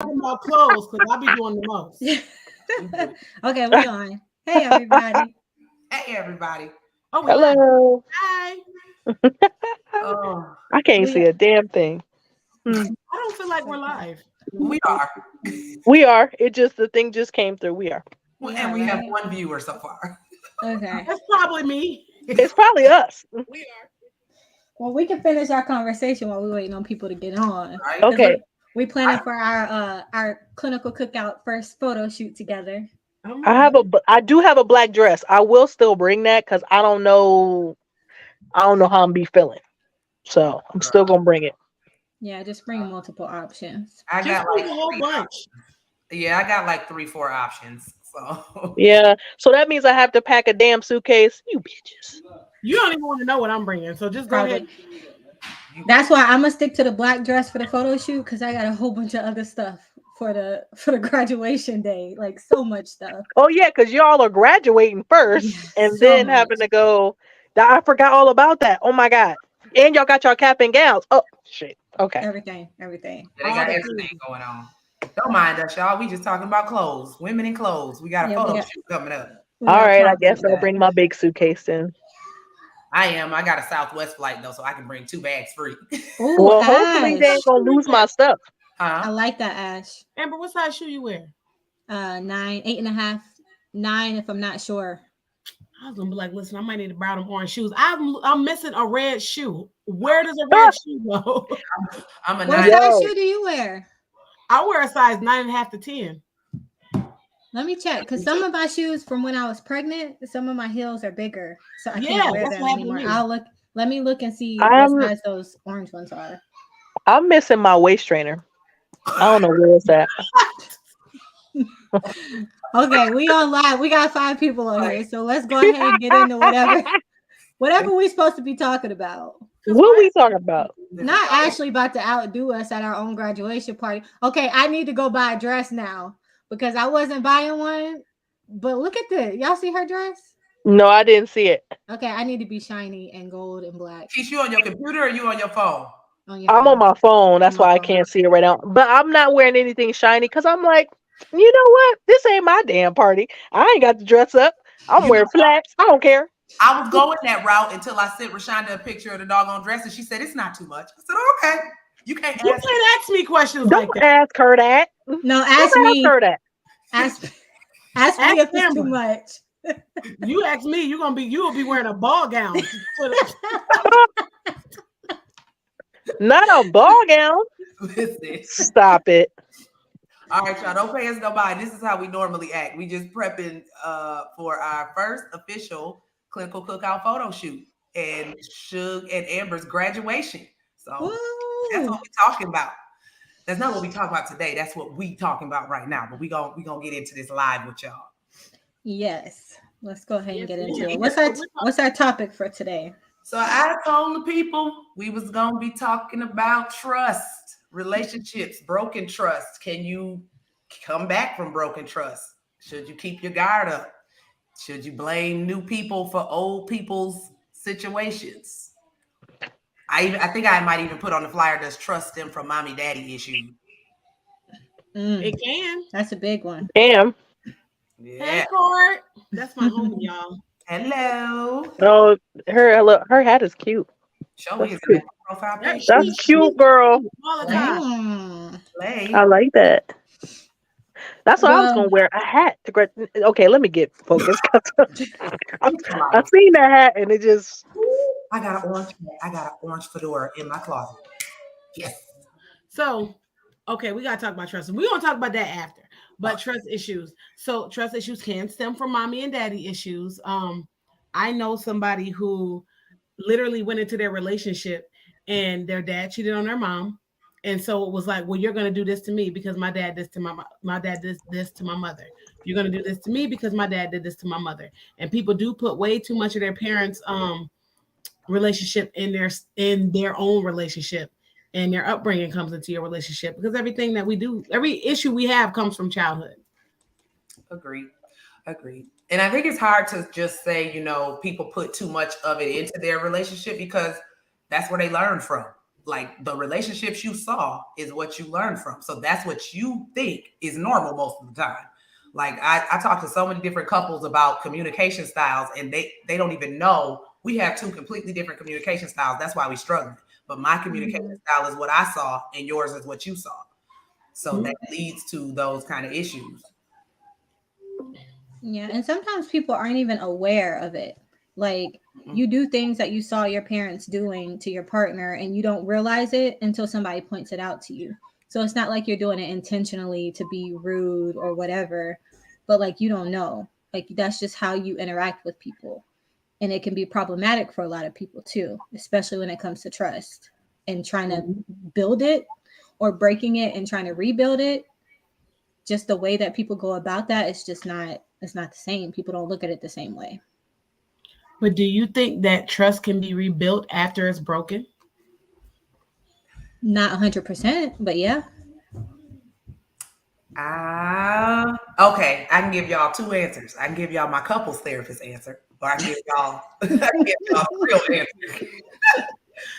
talking about clothes because I be doing the most. Okay, we on. Hey everybody. Hey, everybody. Oh, we live. Hello. Hi. Oh, I can't We see a damn thing. Hmm. I don't feel like it's we're okay. live. we are. We are. It just the thing just came through. We are. We And are we have right. one viewer so far. Okay. That's probably me. It's probably us. Well, we can finish our conversation while we're waiting on people to get on. Right? Because Okay. we planning for our clinical cookout first photo shoot together. Oh my God. I do have a black dress. I will still bring that because I don't know. I don't know how I'm be feeling. So I'm still gonna bring it. Yeah, just bring multiple options. I Just got bring like a whole three. bunch. Yeah, I got like 3, 4 options. So Yeah. So that means I have to pack a damn suitcase. You bitches. You don't even want to know what I'm bringing, so just go ahead. Probably. That's why I'm gonna stick to the black dress for the photo shoot because I got a whole bunch of other stuff for the graduation day, like so much stuff. Oh yeah, because y'all are graduating Yeah, first and so then much. having to go. I forgot all about that. Oh my god. And y'all got your cap and gowns. Oh shit. Okay. Everything. they All got the everything things. going on. Don't mind us, y'all. We just talking about clothes, women in clothes. We got a Yeah, photo shoot coming up. we All got right. I clothes. guess I'll bring my big suitcase then. I got a Southwest flight though, so I can bring 2 bags free. Oh, Well, hopefully they Ash. ain't gonna lose my stuff. I Huh? like that, Ash. Amber, what size shoe you wear? 9, 8.5, 9 if I'm not sure. I was gonna be like, listen, I might need to borrow them orange shoes. I'm missing a red shoe. Where does a Ah, red shoe go? I'm a What 9. size yo. shoe do you wear? I wear a size 9.5 to 10. Let me check because some of my shoes from when I was pregnant, some of my heels are bigger, so I Yeah, can't wear that's them what happened to anymore. me. I'll look. Let me look and see what I'm size those orange ones are. I'm missing my waist trainer. I don't know where it's at. Okay, we on live. We got 5 people on here, so let's go ahead and get into whatever we supposed to be talking about. Because What are why? we talking about? Not Ashley about to outdo us at our own graduation party. Okay, I need to go buy a dress now because I wasn't buying one. But look at this. Y'all see her dress? No, I didn't see it. Okay, I need to be shiny and gold and black Keith, you on your computer or you on your phone? on your I'm on phone. my phone. On That's my why I phone. can't see it right now. But I'm not wearing anything shiny because I'm like, you know what? This ain't my damn party. I ain't got to dress up. I'm You know, wearing flats. I don't care. I was going that route until I sent Rashonda a picture of the doggone dress, and she said it's not too much. I said, okay, you can't You ask. can't ask me questions Don't like that. ask her that. Don't No, ask her that. ask ask Ask me if it's too Amber. much. You ask me, you'll be wearing a ball gown. Not a ball gown. Listen. Stop it. All right, y'all, don't pay us no mind. This is how we normally act. We just prepping for our first official clinical cookout photo shoot and Suge and Amber's graduation. So that's Woo! what we're talking about. That's not what we talk about today. That's what we talking about right now. But we gonna get into this live with y'all. Yes. Let's go ahead and Yes, get ma'am. into it. So What's our topic for today? So I told the people we was gonna be talking about trust, relationships, broken trust. Can you come back from broken trust? Should you keep your guard up? Should you blame new people for old people's situations? I think I might even put on the flyer, does trust stem from mommy daddy issues? it can. That's a big one. Damn. Hey, Yeah. Court. That's my homie, y'all. Hello. Oh, her hat is cute. Show That's is in cute. that profile That, picture. That's cute, girl. all the Play, time. Mm. play. I like that. That's what I was Well, gonna wear a hat to grad. Okay, let me get focused. 'Cause I Like, seen that hat and it just I got an orange hat. I got an orange fedora in my closet. Yes. So, okay, we gotta talk about trust. We're gonna talk about that after. But trust issues. So trust issues can stem from mommy and daddy issues. I know somebody who literally went into their relationship and their dad cheated on their mom. And so it was like, well, you're gonna do this to me because my dad this to my dad did this to my mother. You're gonna do this to me because my dad did this to my mother. And people do put way too much of their parents' relationship in their own relationship, and their upbringing comes into your relationship because everything that we do, every issue we have comes from childhood. Agreed. Agreed. And I think it's hard to just say, people put too much of it into their relationship because that's where they learn from. like the relationships you saw is what you learned from. So that's what you think is normal most of the time. Like I talk to so many different couples about communication styles, and they don't even know we have two completely different communication styles. That's why we struggle. But my communication style is what I saw, and yours is what you saw. So that leads to those kind of issues. Yeah, and sometimes people aren't even aware of it. Like you do things that you saw your parents doing to your partner and you don't realize it until somebody points it out to you. So it's not like you're doing it intentionally to be rude or whatever, but like you don't know. Like that's just how you interact with people. And it can be problematic for a lot of people too, especially when it comes to trust and trying to build it or breaking it and trying to rebuild it. Just the way that people go about that, it's not the same. People don't look at it the same way. But do you think that trust can be rebuilt after it's broken? Not 100%, but yeah. Okay. I can give y'all two answers. I can give y'all my couples therapist answer, or I can give y'all, I can give y'all the real answer.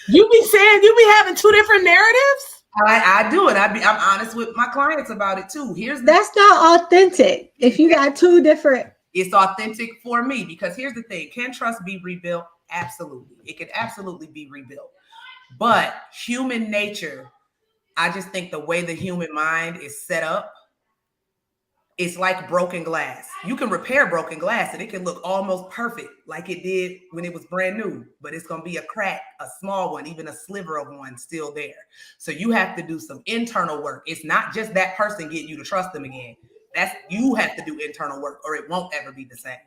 You be saying you be having two different narratives? I do it. I'm honest with my clients about it too. That's not authentic. If you got two different, it's authentic for me because here's the thing: can trust be rebuilt? Absolutely, it can absolutely be rebuilt. But human nature, I just think the way the human mind is set up, it's like broken glass. You can repair broken glass and it can look almost perfect like it did when it was brand new, but it's going to be a crack, a small one, even a sliver of one still there. So you have to do some internal work. It's not just that person getting you to trust them again. You have to do internal work or it won't ever be the same.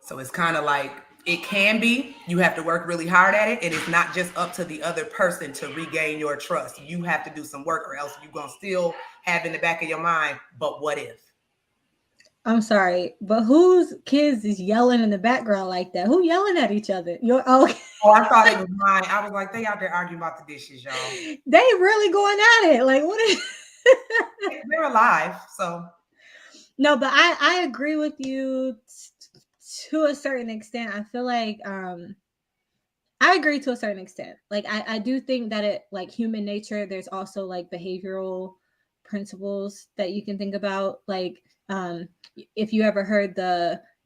So it's kind of like it can be, you have to work really hard at it. And it's not just up to the other person to regain your trust. You have to do some work or else you're going to still have in the back of your mind, but what if? I'm sorry, but whose kids is yelling in the background like that? Who yelling at each other? Okay. Oh, I thought it was mine. I was like, they out there arguing about the dishes, y'all. They really going at it. Like, what is they're alive, so. No, but I agree with you to a certain extent. I feel like I agree to a certain extent. Like I do think that it like human nature, there's also like behavioral principles that you can think about. Like if you ever heard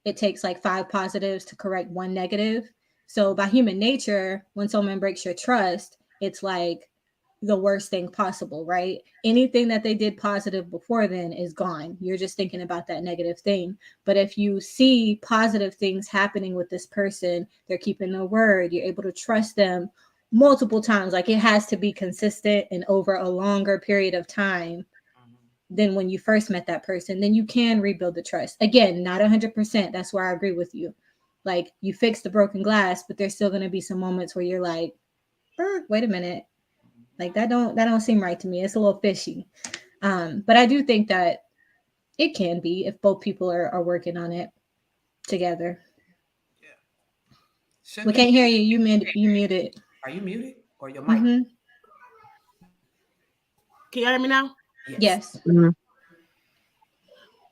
it takes like 5 positives to correct 1 negative. So by human nature, when someone breaks your trust, it's like the worst thing possible, right? Anything that they did positive before then is gone. You're just thinking about that negative thing. But if you see positive things happening with this person, they're keeping their word, you're able to trust them multiple times. Like it has to be consistent and over a longer period of time than when you first met that person, then you can rebuild the trust. Again, not 100%. That's where I agree with you. Like you fix the broken glass, but there's still going to be some moments where you're like, wait a minute. Like that don't seem right to me. It's a little fishy. But I do think that it can be if both people are working on it together. Yeah. We can't hear you. You muted. Are you muted or your mic? Mm-hmm. Can you hear me now? Yes. Mm-hmm.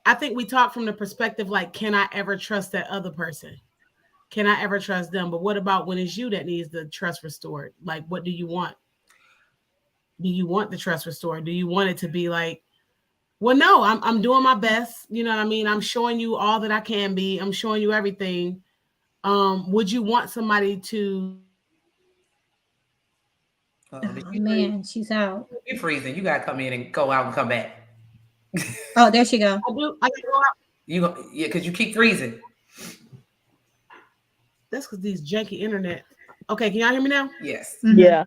I think we talk from the perspective like, can I ever trust that other person? Can I ever trust them? But what about when it's you that needs the trust restored? Like, what do you want? Do you want the trust restored? Do you want it to be like, well, no, I'm doing my best. You know what I mean? I'm showing you all that I can be. I'm showing you everything. Would you want somebody to? Oh man, she's out. You're freezing. You gotta come in and go out and come back. Oh, there she go. I do. I can go out. Because you keep freezing. That's because these janky internet. Okay, can y'all hear me now? Yes. Mm-hmm. Yeah.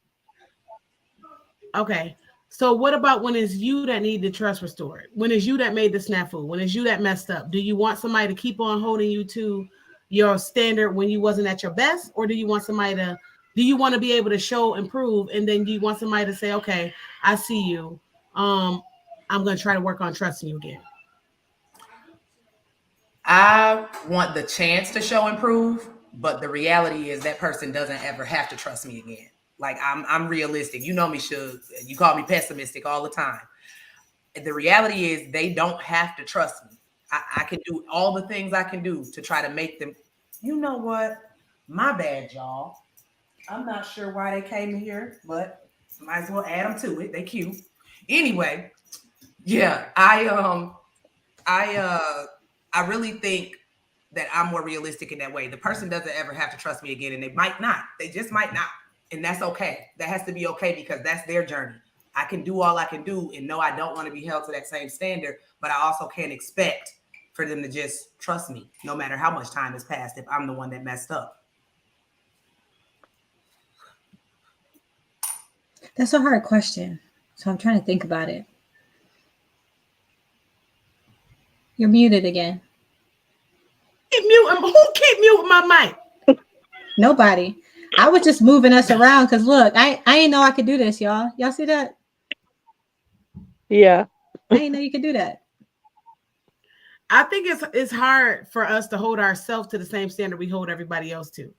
Okay. So what about when it's you that need the trust restored? When it's you that made the snafu? When it's you that messed up? Do you want somebody to keep on holding you to your standard when you wasn't at your best? Or do you want to be able to show improve? And then do you want somebody to say, okay, I see you. I'm going to try to work on trusting you again. I want the chance to show improve, but the reality is that person doesn't ever have to trust me again. Like I'm realistic. You know me, Shug. You call me pessimistic all the time. The reality is they don't have to trust me. I can do all the things I can do to try to make them. You know what? My bad, y'all. I'm not sure why they came in here, but might as well add them to it. They cute. Anyway, yeah, I really think that I'm more realistic in that way. The person doesn't ever have to trust me again, and they might not. They just might not, and that's okay. That has to be okay because that's their journey. I can do all I can do, and no, I don't want to be held to that same standard, but I also can't expect for them to just trust me, no matter how much time has passed. If I'm the one that messed up, That's a hard question. So I'm trying to think about it. You're muted again. Keep muting. Who keep muting my mic? Nobody. I was just moving us around because look, I ain't know I could do this, y'all. Y'all see that? Yeah. I ain't know you could do that. I think it's hard for us to hold ourselves to the same standard we hold everybody else to.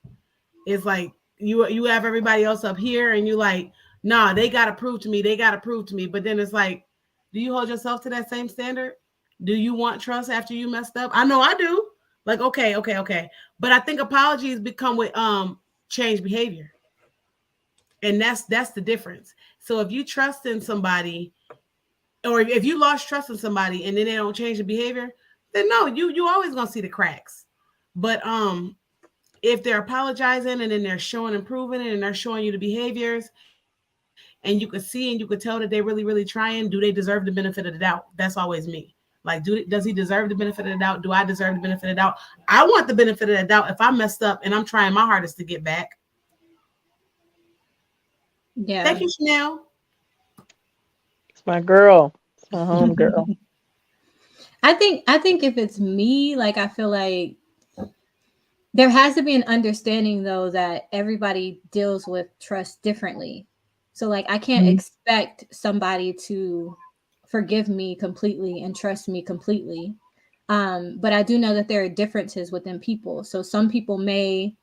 It's like you have everybody else up here and you like, nah, they gotta prove to me, they gotta prove to me. But then it's like, do you hold yourself to that same standard? Do you want trust after you messed up? I know I do. Like, okay. But I think apologies become with change behavior. And that's the difference. So if you trust in somebody, or if you lost trust in somebody and then they don't change the behavior, then no, you always gonna see the cracks. But if they're apologizing and then they're showing improving and they're showing you the behaviors and you could see and you could tell that they really trying, do they deserve the benefit of the doubt? That's always me. Like, does he deserve the benefit of the doubt? Do I deserve the benefit of the doubt? I want the benefit of the doubt if I messed up and I'm trying my hardest to get back. Yeah. Thank you, Chanel. It's my girl. It's my home girl. I think if it's me, like I feel like there has to be an understanding though that everybody deals with trust differently. So like I can't expect somebody to forgive me completely and trust me completely. But I do know that there are differences within people. So some people may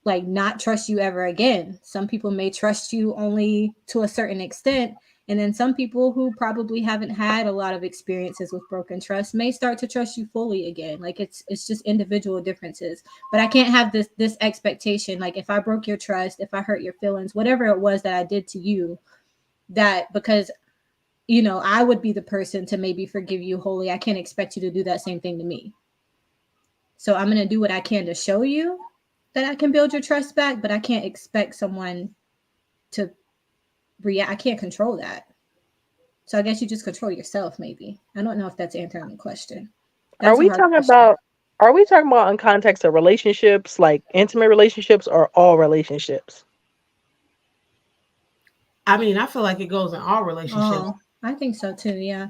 like not trust you ever again. Some people may trust you only to a certain extent. And then some people who probably haven't had a lot of experiences with broken trust may start to trust you fully again. Like it's just individual differences. But I can't have this expectation. Like if I broke your trust, if I hurt your feelings, whatever it was that I did to you, that because I would be the person to maybe forgive you wholly. I can't expect you to do that same thing to me. So I'm gonna do what I can to show you that I can build your trust back, but I can't expect someone to react. I can't control that. So I guess you just control yourself, maybe. I don't know if that's answering the question. Are That's a we hard talking question. about are we talking about in context of relationships, like intimate relationships or all relationships? I mean, I feel like it goes in all relationships. Oh, I think so too. Yeah.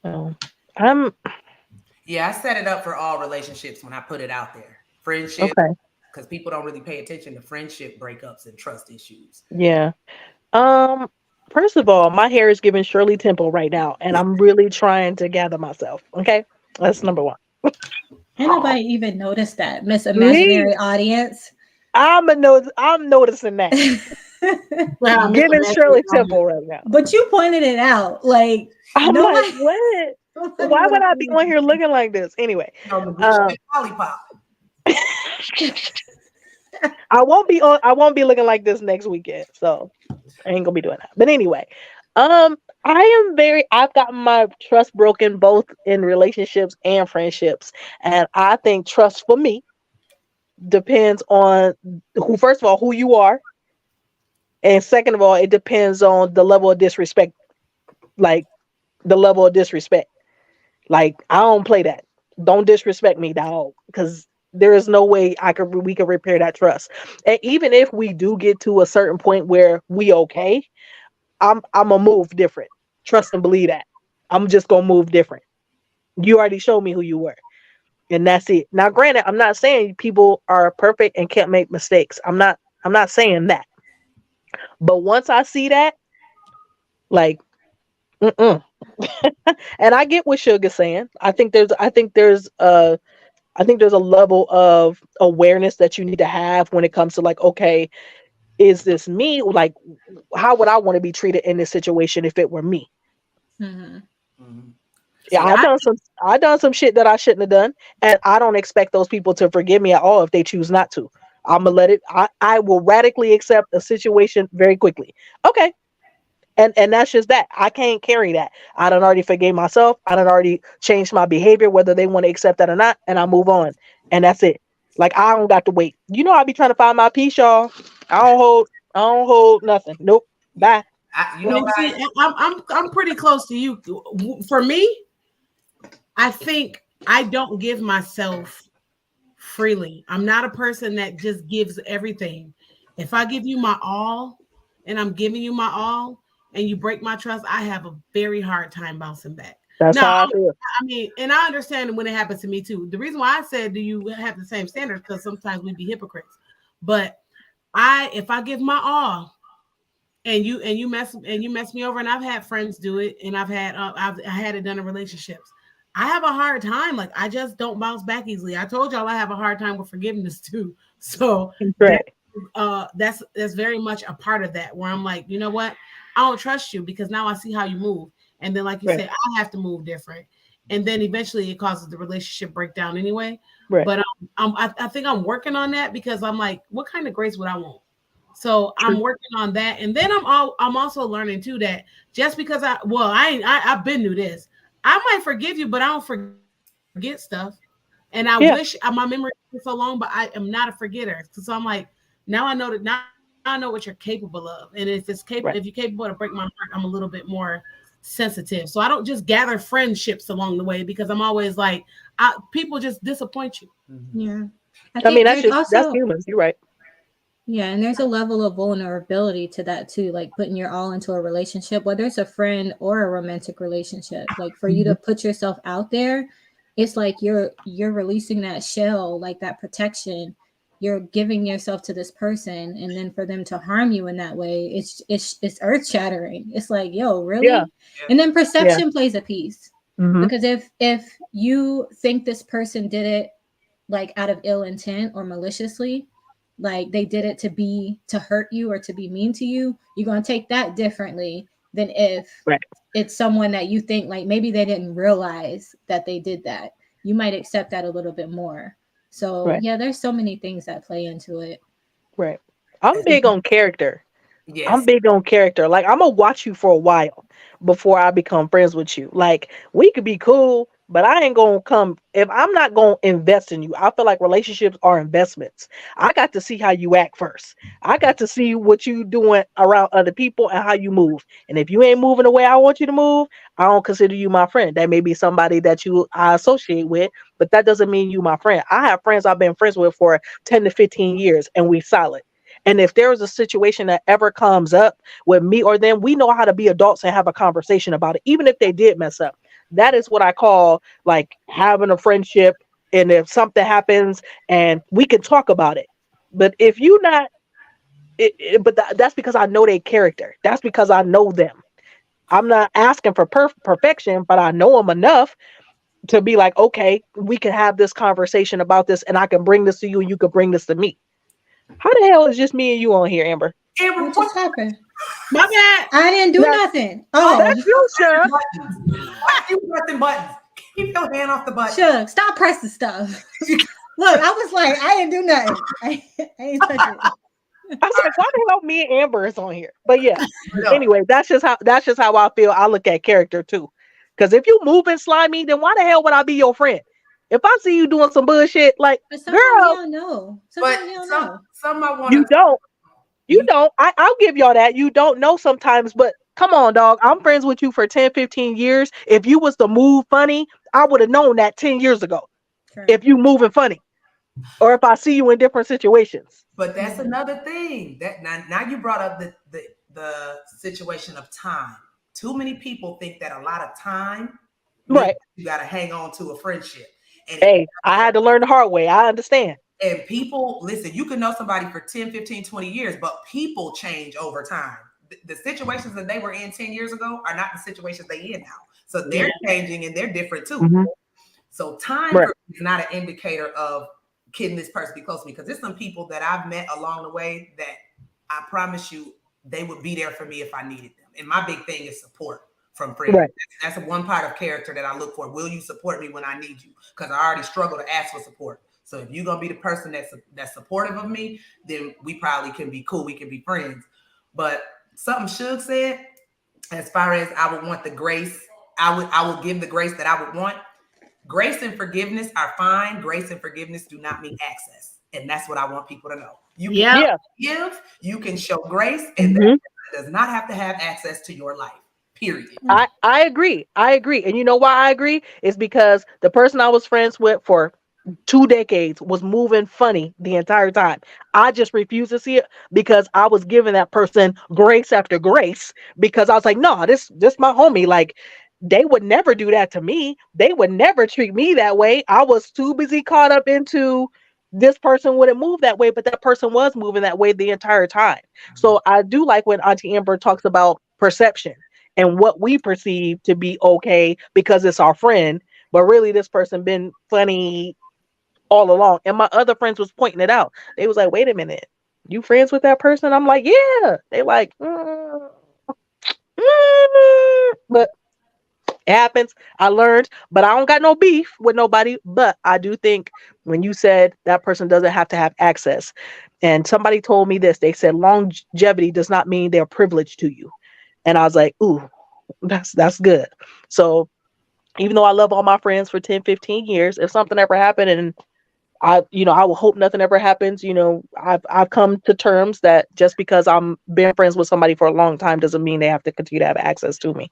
Oh, I'm yeah, I set it up for all relationships when I put it out there. Friendship, okay. because people don't really pay attention to friendship breakups and trust issues. Yeah. Um, First of all, my hair is giving Shirley Temple right now, and I'm really trying to gather myself. Okay, that's number one. Ain't nobody even noticed that, Miss Me, Imaginary Audience. I'm noticing that Well, Miss giving Imaginary Shirley Temple right now. But you pointed it out. Like I'm like, nobody, what? nobody Why would would have I be seen on here looking like this? Anyway, No, the good um, shit lollipop. I won't be looking like this next weekend. So I ain't gonna be doing that. But anyway, I've gotten my trust broken both in relationships and friendships. And I think trust for me depends on who, first of all, who you are. And second of all, it depends on the level of disrespect, like the level of disrespect. Like I don't play that. Don't disrespect me, dog, because there is no way we could repair that trust. And even if we do get to a certain point where we okay, I'm gonna move different. Trust and believe that. I'm just gonna move different. You already showed me who you were. And that's it. Now, granted, I'm not saying people are perfect and can't make mistakes. I'm not saying that. But once I see that, like, mm-mm. And I get what Sugar's saying. I think there's a level of awareness that you need to have when it comes to like, okay, is this me? Like, how would I want to be treated in this situation if it were me? Mhm. Mhm. Yeah, See, I done some shit that I shouldn't have done, and I don't expect those people to forgive me at all if they choose not to. I'm gonna let it. I will radically accept a situation very quickly. Okay, and that's just that. I can't carry that. I done already forgave myself. I done already changed my behavior, whether they want to accept that or not, and I move on. And that's it. Like I don't got to wait. You know, I be trying to find my peace, y'all. I don't hold nothing. Nope. Bye. You know And see, why? I'm pretty close to you. For me, I think I don't give myself freely. I'm not a person that just gives everything. If I give you my all and I'm giving you my all and you break my trust, I have a very hard time bouncing back. That's Now, how I feel. I mean, and I understand when it happens to me too. The reason why I said, do you have the same standards? Because sometimes we be hypocrites. But if I give my all and you mess me over, and I've had friends do it, and I had it done in relationships. I have a hard time. Like I just don't bounce back easily. I told y'all I have a hard time with forgiveness too. So that, Right. that's very much a part of that, where I'm like, you know what, I don't trust you because now I see how you move, and then like you Right. said, I have to move different, and then eventually it causes the relationship breakdown anyway. Right. But I think I'm working on that because I'm like, what kind of grace would I want? So True. I'm working on that, and then I'm also learning too that just because I've been through this, I might forgive you, but I don't forget stuff, and I wish my Yeah. memory is so long, but I am not a forgetter. So I'm like, now I know what you're capable of, and if you're capable to Right. break my heart, I'm a little bit more sensitive. So I don't just gather friendships along the way because I'm always like, people just disappoint you. Mhm. Yeah. I I mean, think there's that's also, humans. You're right. yeah, and there's a level of vulnerability to that too, like putting your all into a relationship, whether it's a friend or a romantic relationship. Like for you Hmm. to put yourself out there, it's like you're releasing that shell, like that protection. You're giving yourself to this person, and then for them to harm you in that way, it's earth shattering. It's like, yo, Yeah. really? And then Yeah. perception plays a piece. Hmm. Because if you think this person did it like out of ill intent or maliciously, like they did it to be to hurt you or to be mean to you, you're going to take that differently than if Right. it's someone that you think like maybe they didn't realize that they did that. You might accept that a little bit more. So Right. yeah, there's so many things that play into it. Right. I'm big on character. I'm Yes. big on character. Like I'm gonna watch you for a while before I become friends with you. Like we could be cool, but I ain't gonna come if I'm not gonna invest in you. I feel like relationships are investments. I got to see how you act first. I got to see what you doing around other people and how you move. And if you ain't moving the way I want you to move, I don't consider you my friend. That may be somebody that I associate with, but that doesn't mean you my friend. I have friends I've been friends with for 10 to 15 years and we solid. And if there is a situation that ever comes up with me or them, we know how to be adults and have a conversation about it, even if they did mess up. That is what I call like having a friendship. And if something happens and we can talk about it. But if you not, that's because I know their character. That's because I know them. I'm not asking for perfection, but I know them enough to be like, okay, we can have this conversation about this and I can bring this to you and you can bring this to me. How the hell is just me and you on here, Amber? Amber, What just happened? My bad. I didn't do That's, nothing. Oh, that's you, Shug. buttons? Why you pressing buttons? Keep your hand off the button. Shug, stop pressing stuff. Look, I was like, I didn't do nothing. I ain't touch it. I was like, why the hell me and Amber is on here? But yeah, No. anyway, that's just how I feel. I look at character too. Because if you moving slimy, then why the hell would I be your friend? If I see you doing some bullshit, like, But sometimes you girl, don't know. But Sometimes you don't some know. some I want you to don't. You you don't. I'll give y'all that. You don't know sometimes, but come on, dog. I'm friends with you for 10, 15 years. If you was to move funny, I would have known that 10 years ago. Correct. If you moving funny. Or if I see you in different situations. but that's Yeah. another thing. That now you brought up the situation of time. Too many people think that a lot of time means Right. you got to hang on to a friendship. And it Hey, I had to learn the hard way. I understand. and people, listen, you can know somebody for 10, 15, 20 years, but people change over time. The situations that they were in 10 years ago are not the situations they in now. So Yeah. they're changing and they're different too. Hmm. So time Right. for me is not an indicator of can this person be close to me? Because there's some people that I've met along the way that I promise you they would be there for me if I needed them. And my big thing is support from friends. Right. That's one part of character that I look for. Will you support me when I need you? Because I already struggle to ask for support. So if you're gonna be the person that's supportive of me, then we probably can be cool. We can be friends. But something Suge said, as far as I would want the grace, I would give the grace that I would want. Grace and forgiveness are fine. Grace and forgiveness do not mean access. And that's what I want people to know. You can give, you can show grace, and that does not have to have access to your life. Period. I agree. I agree. And you know why I agree? Is because the person I was friends with for 2 decades was moving funny the entire time. I just refused to see it because I was giving that person grace after grace because I was like, no, this my homie. Like, they would never do that to me. They would never treat me that way. I was too busy caught up into this person wouldn't move that way, but that person was moving that way the entire time. So I do like when Auntie Amber talks about perception and what we perceive to be okay because it's our friend, but really this person been funny all along. And my other friends was pointing it out. They was like, wait a minute, you friends with that person? I'm like, yeah. They like, but it happens. I learned, but I don't got no beef with nobody. But I do think when you said that person doesn't have to have access, and somebody told me this, they said longevity does not mean they're privileged to you. And I was like, ooh, that's good. So even though I love all my friends for 10, 15 years, if something ever happened and I will hope nothing ever happens. I've come to terms that just because I'm been friends with somebody for a long time doesn't mean they have to continue to have access to me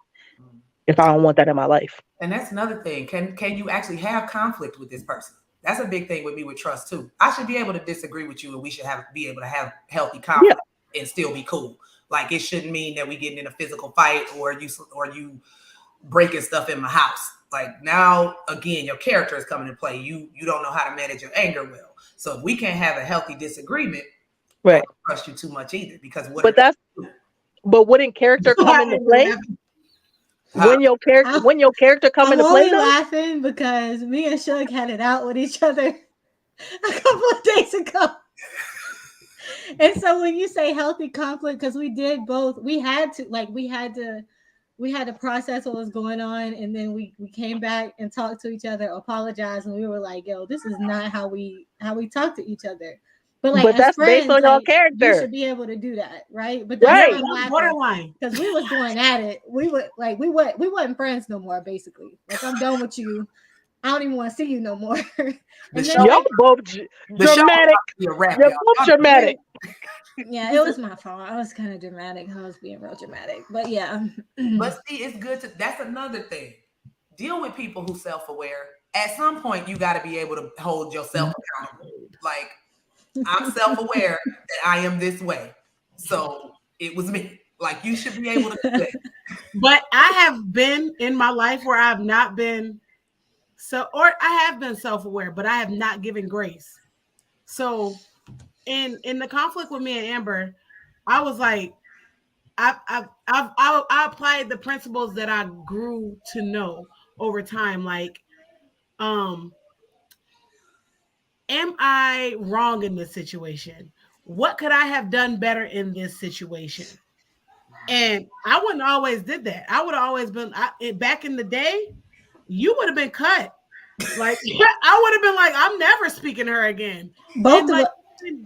if I don't want that in my life. And that's another thing. Can you actually have conflict with this person? That's a big thing with me with trust too. I should be able to disagree with you, and we should be able to have healthy conflict and still be cool. Like, it shouldn't mean that we getting in a physical fight or you breaking stuff in my house. Like, now again, your character is coming to play. You don't know how to manage your anger well. So if we can't have a healthy disagreement, right, I don't trust you too much either. Because but wouldn't character come into play? When your character come into play, I'm only laughing because me and Shug had it out with each other a couple of days ago. And so when you say healthy conflict, because we did both, we had to process what was going on, and then we came back and talked to each other, apologized, and we were like, yo, this is not how we talk to each other. But that's friends, based on your character. You should be able to do that, right? But that's borderline, because we was going at it. We wasn't friends no more. Basically, like, I'm done with you. I don't even want to see you no more. Y'all both dramatic. You're both dramatic. Yeah, it was my fault. I was kind of dramatic. I was being real dramatic. But yeah. But see, it's good that's another thing. Deal with people who self-aware. At some point, you got to be able to hold yourself accountable. Like, I'm self-aware that I am this way. So it was me. Like, you should be able to do that. But I have been in my life where I've not been I have been self-aware, but I have not given grace. So in the conflict with me and Amber, I was like, I applied the principles that I grew to know over time. Like, am I wrong in this situation? What could I have done better in this situation? And I wouldn't always did that. I would have always been back in the day. You would have been cut. Like, I would have been like, I'm never speaking to her again. Both of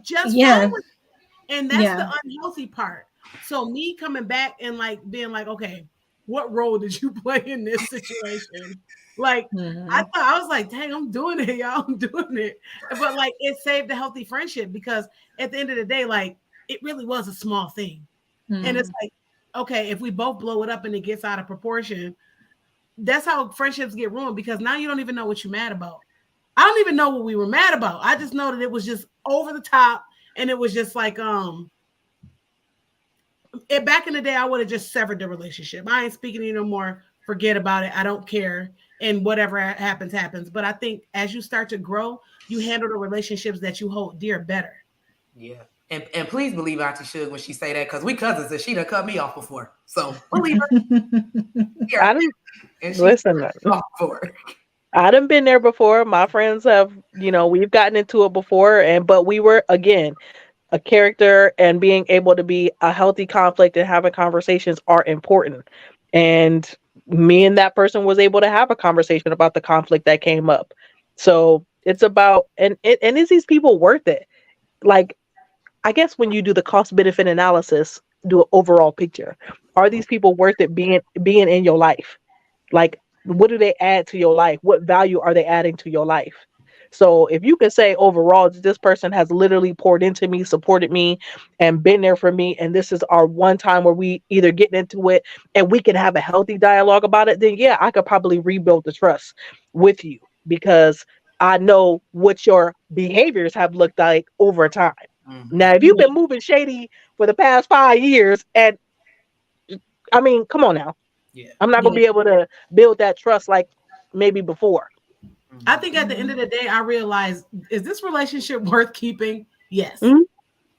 just and that's the unhealthy part. So me coming back and like being like, okay, what role did you play in this situation? Like, I was like, dang, I'm doing it, y'all. I'm doing it. But like, it saved a healthy friendship because at the end of the day, like, it really was a small thing. And it's like, okay, if we both blow it up and it gets out of proportion, that's how friendships get ruined because now you don't even know what you're mad about. I don't even know what we were mad about. I just know that it was just over the top and it was just like, back in the day, I would have just severed the relationship. I ain't speaking to you no more. Forget about it. I don't care. And whatever happens, happens. But I think as you start to grow, you handle the relationships that you hold dear better. Yeah. And please believe Auntie Suge when she say that, because we cousins and she done cut me off before. So believe her. Yeah. Listen, I done been there before. My friends have, we've gotten into it before, but we were, again, a character and being able to be a healthy conflict and having conversations are important. And me and that person was able to have a conversation about the conflict that came up. So It's about and is these people worth it? Like, I guess when you do the cost benefit analysis, do an overall picture. Are these people worth it being in your life? Like, what do they add to your life? What value are they adding to your life? So if you can say overall, this person has literally poured into me, supported me, and been there for me, and this is our one time where we either get into it and we can have a healthy dialogue about it, then yeah, I could probably rebuild the trust with you because I know what your behaviors have looked like over time. Now, if you've been moving shady for the past 5 years, and I mean, come on now, Yeah. I'm not gonna be able to build that trust like maybe before. I think at the end of the day, I realized, is this relationship worth keeping? Yes. Mhm.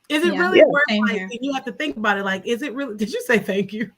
Is it Yeah. really Yeah. worth, Same like, here. you have to think about it. Like, is it really, did you say thank you?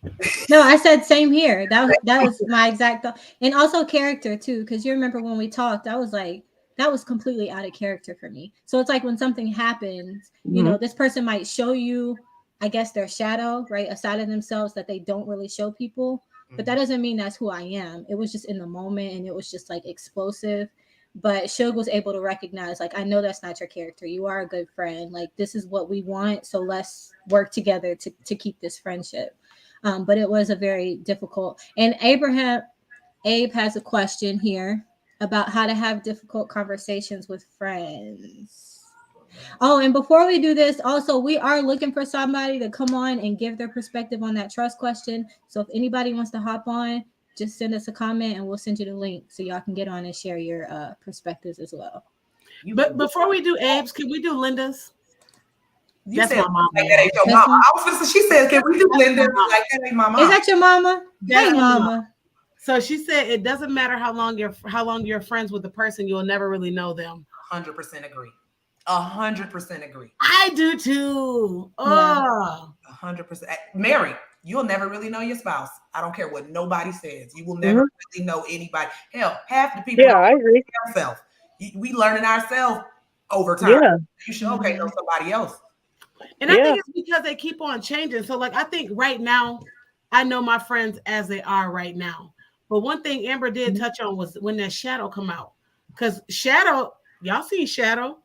No, I said same here. That was my exact thought. And also character too, because you remember when we talked, I was like, that was completely out of character for me. So it's like when something happens, Mhm. this person might show you, I guess, their shadow, right? A side of themselves that they don't really show people. But that doesn't mean that's who I am. It was just in the moment and it was just like explosive. But Shug was able to recognize, like, I know that's not your character. You are a good friend. Like, this is what we want. So let's work together to keep this friendship. But it was a very difficult. And Abe has a question here about how to have difficult conversations with friends. Oh, and before we do this, also, we are looking for somebody to come on and give their perspective on that trust question. So if anybody wants to hop on, just send us a comment and we'll send you the link so y'all can get on and share your perspectives as well. But before we do Abe's, can we do Linda's? You That's said my mama, like that ain't your This mama. one? I was gonna say, she said, can we do That's Linda? my mama. Like that ain't my mom. Is that your mama? That's Hey, my mama. mama. So she said it doesn't matter how long you're friends with the person, you'll never really know them. 100% agree. 100% agree. I do too. Yeah. Oh, 100%. Mary, you'll never really know your spouse. I don't care what nobody says. You will never Mhm. really know anybody. Hell, half the people Yeah, I agree. ourselves. We learning ourselves over time. Yeah, You should okay know somebody else. and I yeah. think it's because they keep on changing. So, like, I think right now, I know my friends as they are right now. But one thing Amber did touch on was when that Shadow come out, because Shadow, y'all see Shadow.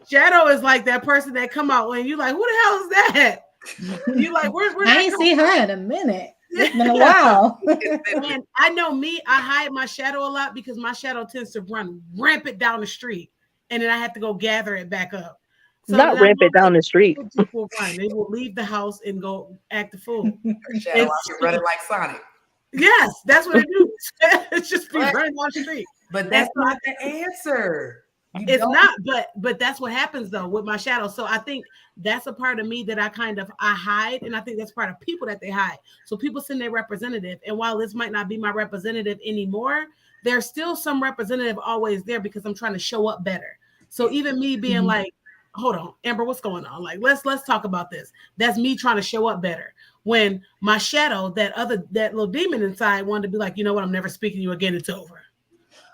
Shadow is like that person that come out when you like, who the hell is that? You like, where I that ain't come see her in a minute. It's been a Yeah. while. And I know me, I hide my shadow a lot because my shadow tends to run rampant down the street, and then I have to go gather it back up. So Not then I know rampant that down the street. people just will run. They will leave the house and go act the fool. Shadow And out here running like Sonic. yes, that's what it do. It's just be But- running down the street. But that's not the answer. It's not, but that's what happens though with my shadow. So I think that's a part of me that I hide, and I think that's part of people that they hide. So people send their representative, and while this might not be my representative anymore, there's still some representative always there because I'm trying to show up better. So even me being like, hold on, Amber, what's going on? Like, let's talk about this. That's me trying to show up better. When my shadow, that little demon inside, wanted to be like, you know what, I'm never speaking to you again. It's over.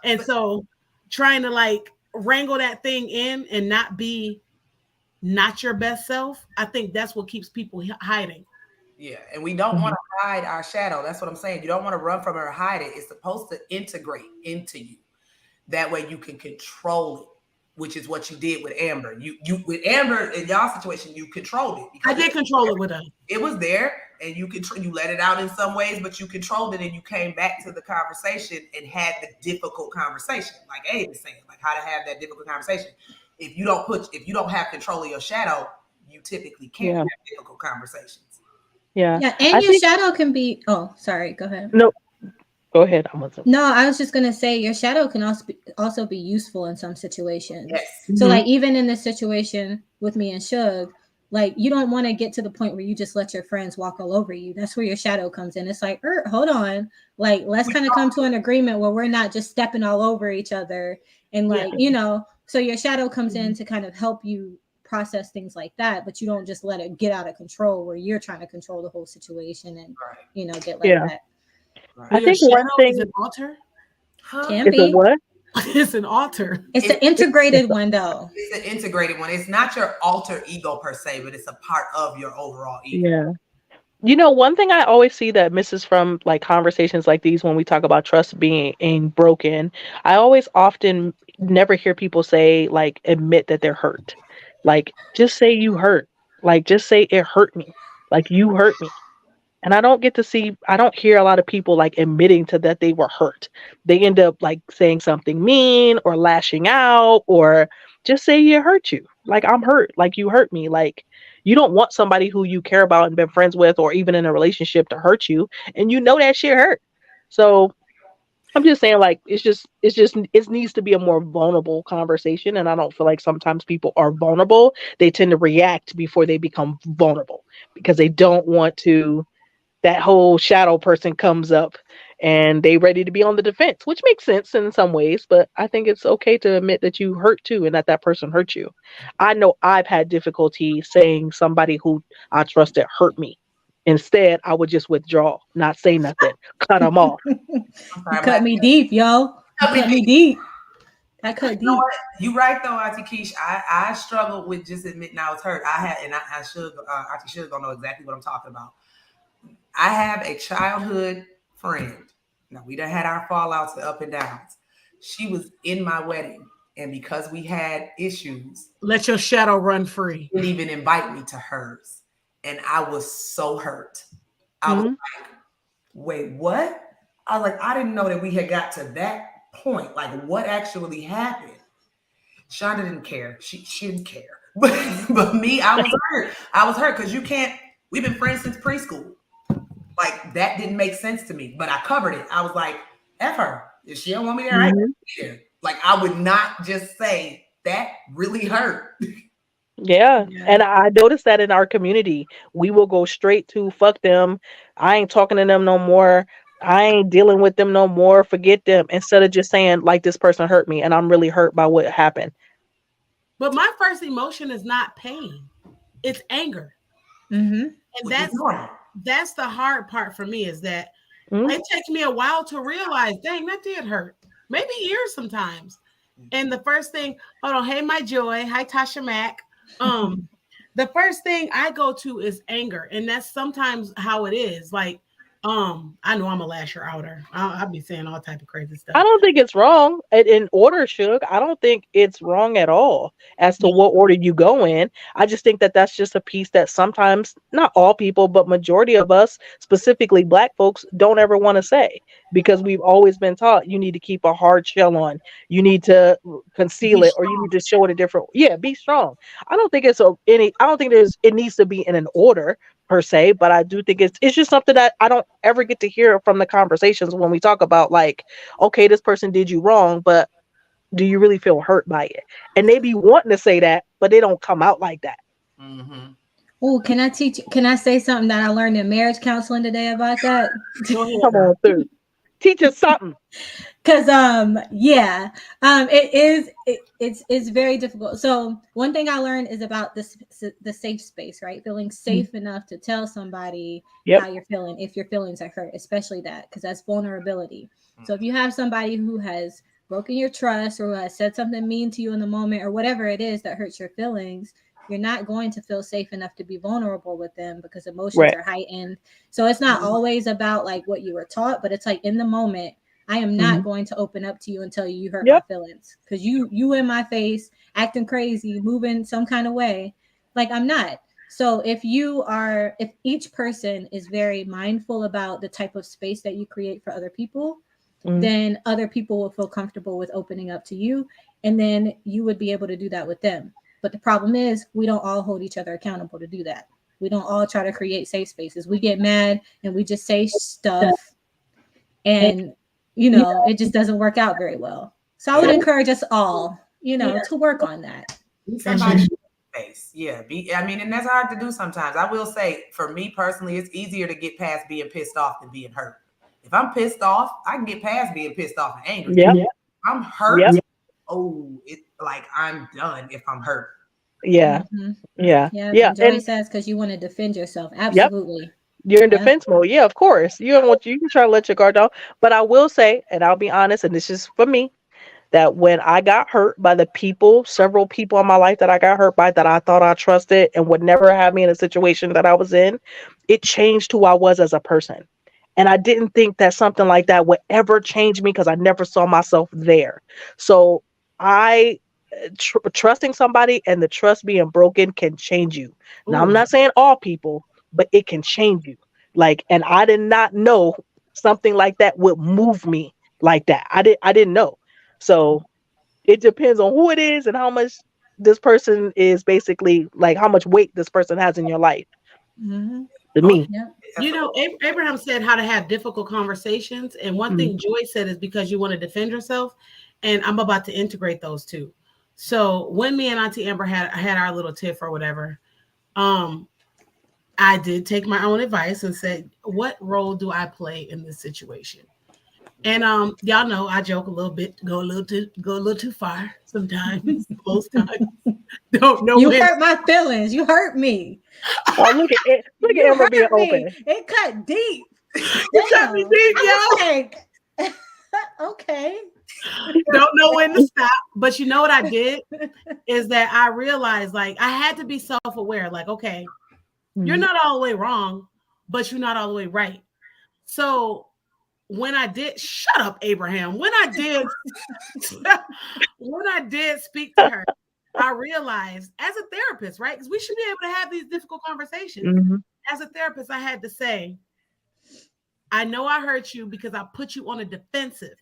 And so trying to like wrangle that thing in and not your best self, I think that's what keeps people hiding. Yeah, and we don't want to hide our shadow. That's what I'm saying. You don't want to run from it or hide it. It's supposed to integrate into you. That way you can control it, which is what you did with Amber. You with Amber in y'all situation, you controlled it. I did control it with her. It was there, and you let it out in some ways, but you controlled it, and you came back to the conversation and had the difficult conversation, like Abe is saying, like how to have that difficult conversation. If you don't have control of your shadow, you typically can't have difficult conversations. Yeah. Yeah, and I your think shadow can be. Oh, sorry. Go ahead. no. Go ahead. No, I was just gonna say your shadow can also be useful in some situations. Yes. So like even in this situation with me and Shug, like you don't want to get to the point where you just let your friends walk all over you. That's where your shadow comes in. It's like, hold on, like let's kind of come to an agreement where we're not just stepping all over each other and like So your shadow comes in to kind of help you process things like that, but you don't just let it get out of control where you're trying to control the whole situation and get like that. Right. I think one thing is an altar. Can is a be. what? It's an altar. It's an integrated one, though. It's an integrated one. It's not your alter ego per se, but it's a part of your overall ego. Yeah. You know, one thing I always see that misses from like conversations like these when we talk about trust being broken, I always often never hear people say, like, admit that they're hurt. Like, just say you hurt. Like, just say it hurt me. Like, you hurt me. And I don't hear a lot of people like admitting to that they were hurt. They end up like saying something mean or lashing out, or just say you hurt you. Like, I'm hurt. Like, you hurt me. Like, you don't want somebody who you care about and been friends with or even in a relationship to hurt you. And you know that shit hurt. So I'm just saying, like, it needs to be a more vulnerable conversation. And I don't feel like sometimes people are vulnerable. They tend to react before they become vulnerable because they don't want to, that whole shadow person comes up and they ready to be on the defense, which makes sense in some ways. But I think it's okay to admit that you hurt too and that that person hurt you. I know I've had difficulty saying somebody who I trusted hurt me. Instead, I would just withdraw, not say nothing, cut them off. I'm You sorry, cut me deep, yo. You cut me deep. I cut You know deep. what? You right though, Auntie Keish. I struggled with just admitting I was hurt. I should Auntie should don't know exactly what I'm talking about. I have a childhood friend. Now we done had our fallouts, the up and downs. She was in my wedding, and because we had issues, Let your shadow run free. didn't even invite me to hers, and I was so hurt. I was Mhm. like, "Wait, what?" I was like, "I didn't know that we had got to that point. Like, what actually happened?" Shonda didn't care. She didn't care. But me, I was hurt. I was hurt because you can't. We've been friends since preschool. Like that didn't make sense to me. But I covered it. I was like, "F her. If she don't want me there, I ain't Mhm. be there." Like I would not just say that really hurt. Yeah. Yeah. And I noticed that in our community, we will go straight to fuck them. I ain't talking to them no more. I ain't dealing with them no more. Forget them. Instead of just saying, like, this person hurt me and I'm really hurt by what happened. But my first emotion is not pain. It's anger. Mm-hmm. And Which is normal. that's the hard part for me is that Mhm. it takes me a while to realize, dang, that did hurt. Maybe years sometimes. And the first thing, hold on, hey, my joy, hi Tasha Mack. Um, the first thing I go to is anger, and that's sometimes how it is. Like, I know I'm a lasher outer. I'll be saying all type of crazy I stuff. don't think it's wrong in order, Suge. I don't think it's wrong at all as to what order you go in. I just think that that's just a piece that sometimes, not all people, but majority of us, specifically Black folks, don't ever want to say because we've always been taught you need to keep a hard shell on, you need to Be conceal it, or you strong. need to show it a different. Yeah, be strong. I don't think I don't think it needs to be in an order per se, but I do think it's just something that I don't ever get to hear from the conversations when we talk about, like, okay, this person did you wrong, but do you really feel hurt by it? And they be wanting to say that, but they don't come out like that. Mm-hmm. Oh, can I teach? Can I say something that I learned in marriage counseling today about that? Go ahead, Come girl. on through. Teach us something. Because yeah, it is it's very difficult. So one thing I learned is about this, the safe space, right? Feeling Mm. safe enough to tell somebody Yep. how you're feeling if your feelings are hurt, especially that, because that's vulnerability. So if you have somebody who has broken your trust or who has said something mean to you in the moment or whatever it is that hurts your feelings, you're not going to feel safe enough to be vulnerable with them because emotions Right. are heightened. So it's not Mhm. always about like what you were taught, but it's like in the moment I am not Hmm. going to open up to you and tell you hurt my Yep. feelings because you in my face acting crazy, moving some kind of way. Like I'm not. So if each person is very mindful about the type of space that you create for other people, Mm. then other people will feel comfortable with opening up to you, and then you would be able to do that with them. But the problem is we don't all hold each other accountable to do that. We don't all try to create safe spaces. We get mad and we just say stuff, and it just doesn't work out very well. So I would Yeah. encourage us all, Yeah. to work on that. Be Mhm. somebody's face. Yeah. I mean, and that's hard to do sometimes. I will say, for me personally, it's easier to get past being pissed off than being hurt. If I'm pissed off, I can get past being pissed off and angry. Yep. If I'm hurt, Yep. oh, it like I'm done if I'm hurt. Yeah. Hmm. Yeah. Yeah, Yeah. and Joy And says because you want to defend yourself. yep. Absolutely. You're in Yeah. defense mode. Yeah, of course. You don't want you can try to let your guard down. But I will say, and I'll be honest, and this is for me, that when I got hurt by the people, several people in my life that I got hurt by that I thought I trusted and would never have me in a situation that I was in, it changed who I was as a person. And I didn't think that something like that would ever change me because I never saw myself there. So I trusting somebody and the trust being broken can change you. Now, I'm Ooh. not saying all people, but it can change you. Like, and I did not know something like that would move me like that. I didn't know. So it depends on who it is and how much this person is, basically like how much weight this person has in your life. Mm-hmm. To Oh, me. Yep. You know, Abraham said how to have difficult conversations. And one Mm-hmm. thing Joy said is because you want to defend yourself. And I'm about to integrate those two. So when me and Auntie Amber had our little tiff or whatever, um, I did take my own advice and said, what role do I play in this situation? And y'all know I joke a little bit, go a little too far sometimes, most times. Don't know You when. hurt my feelings. You hurt me. Oh, look at it! Look at You Amber being hurt me. open. It cut deep. You cut me Damn. deep, I y'all. was like, okay. Don't know when to stop. But you know what I did is that I realized like I had to be self-aware. Like, okay, you're Mhm. not all the way wrong, but you're not all the way right. So when I did, shut up, Abraham. When I did speak to her, I realized as a therapist, right? Because we should be able to have these difficult conversations. Mhm. As a therapist, I had to say, I know I hurt you because I put you on a defensive.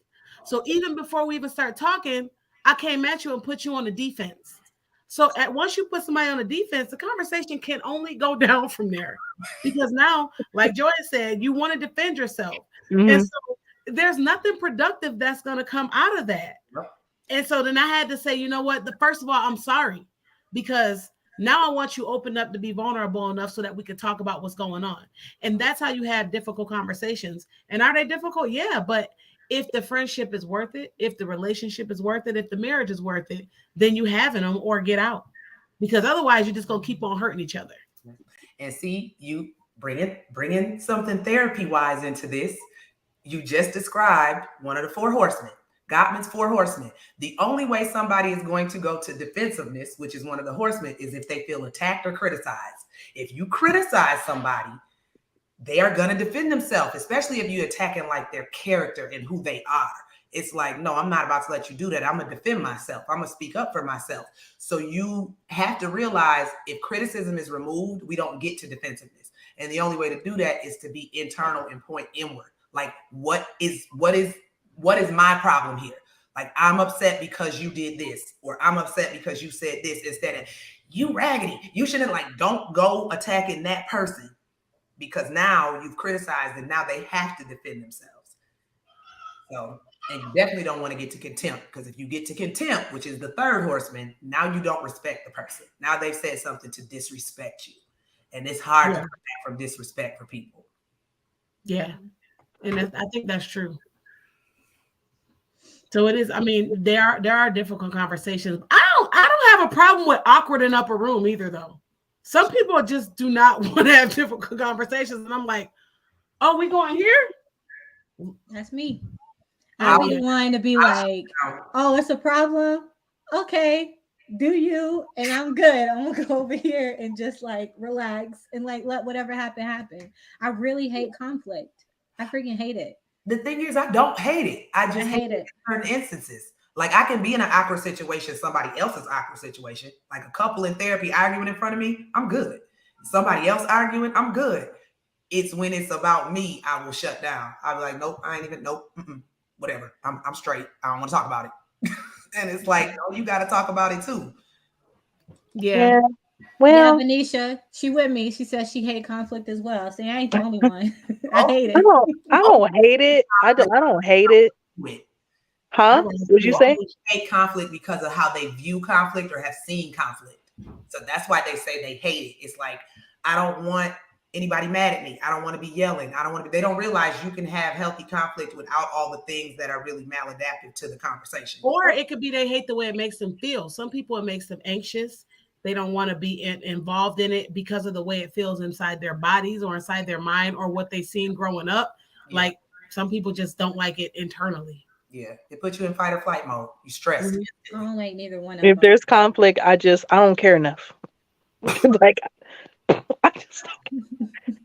So even before we even start talking, I came at you and put you on the defense. So at once you put somebody on the defense, the conversation can only go down from there. Because now, like Joy said, you want to defend yourself. And Mhm. so there's nothing productive that's going to come out of that. And so then I had to say, you know what? The first of all, I'm sorry because now I want you open up to be vulnerable enough so that we can talk about what's going on. And that's how you have difficult conversations. And are they difficult? Yeah, but if the friendship is worth it, if the relationship is worth it, if the marriage is worth it, then you having them or get out. Because otherwise you're just going to keep on hurting each other. and see, you bringing something therapy wise into this. You just described one of the four horsemen, Gottman's four horsemen. The only way somebody is going to go to defensiveness, which is one of the horsemen, is if they feel attacked or criticized. If you criticize somebody, they are going to defend themselves, especially if you're attacking like their character and who they are. It's like, no, I'm not about to let you do that. I'm going to defend myself. I'm going to speak up for myself. So you have to realize if criticism is removed, we don't get to defensiveness. And the only way to do that is to be internal and point inward. Like, what is my problem here? Like, I'm upset because you did this, or I'm upset because you said this instead of you raggedy. You shouldn't, like, don't go attacking that person because now you've criticized and now they have to defend themselves. So, and you definitely don't want to get to contempt, because if you get to contempt, which is the third horseman, now you don't respect the person. Now they've said something to disrespect you. And it's hard to come back from disrespect for people. Yeah. And I think that's true. So it is. I mean, there are difficult conversations. I don't have a problem with awkward in upper room either, though. Some people just do not want to have difficult conversations, and I'm like, oh, we going here? That's me. I'll be Yeah. the one to be like, oh, it's a problem. Okay, do you? And I'm good. I'm gonna go over here and just like relax and like let whatever happen. I really hate conflict. I freaking hate it. The thing is, I don't hate it. I just hate hate it it. in certain instances. Like, I can be in an awkward situation, somebody else's awkward situation, like a couple in therapy arguing in front of me, I'm good. Somebody else arguing, I'm good. It's when it's about me, I will shut down. I'll be like, nope, I ain't even, nope, whatever. I'm straight. I don't want to talk about it. And it's like, no, you got to talk about it too. Yeah. Yeah. Yeah, Well, Venetia, she with me. She says she hate conflict as well. See, I ain't the only one. I Oh, hate I it. don't. I don't hate it. I don't hate it. with I Huh? was What'd you too. say? hate conflict because of how they view conflict or have seen conflict. So that's why they say they hate it. It's like, I don't want anybody mad at me. I don't want to be yelling. I don't want to be, they don't realize you can have healthy conflict without all the things that are really maladaptive to the conversation. Or it could be they hate the way it makes them feel. Some people it makes them anxious. They don't want to be involved in it because of the way it feels inside their bodies or inside their mind or what they've seen growing up. Yeah. Like some people just don't like it internally. Yeah, it puts you in fight or flight mode. You stressed. I don't like neither one of If them. there's conflict, I don't care enough. Like, I just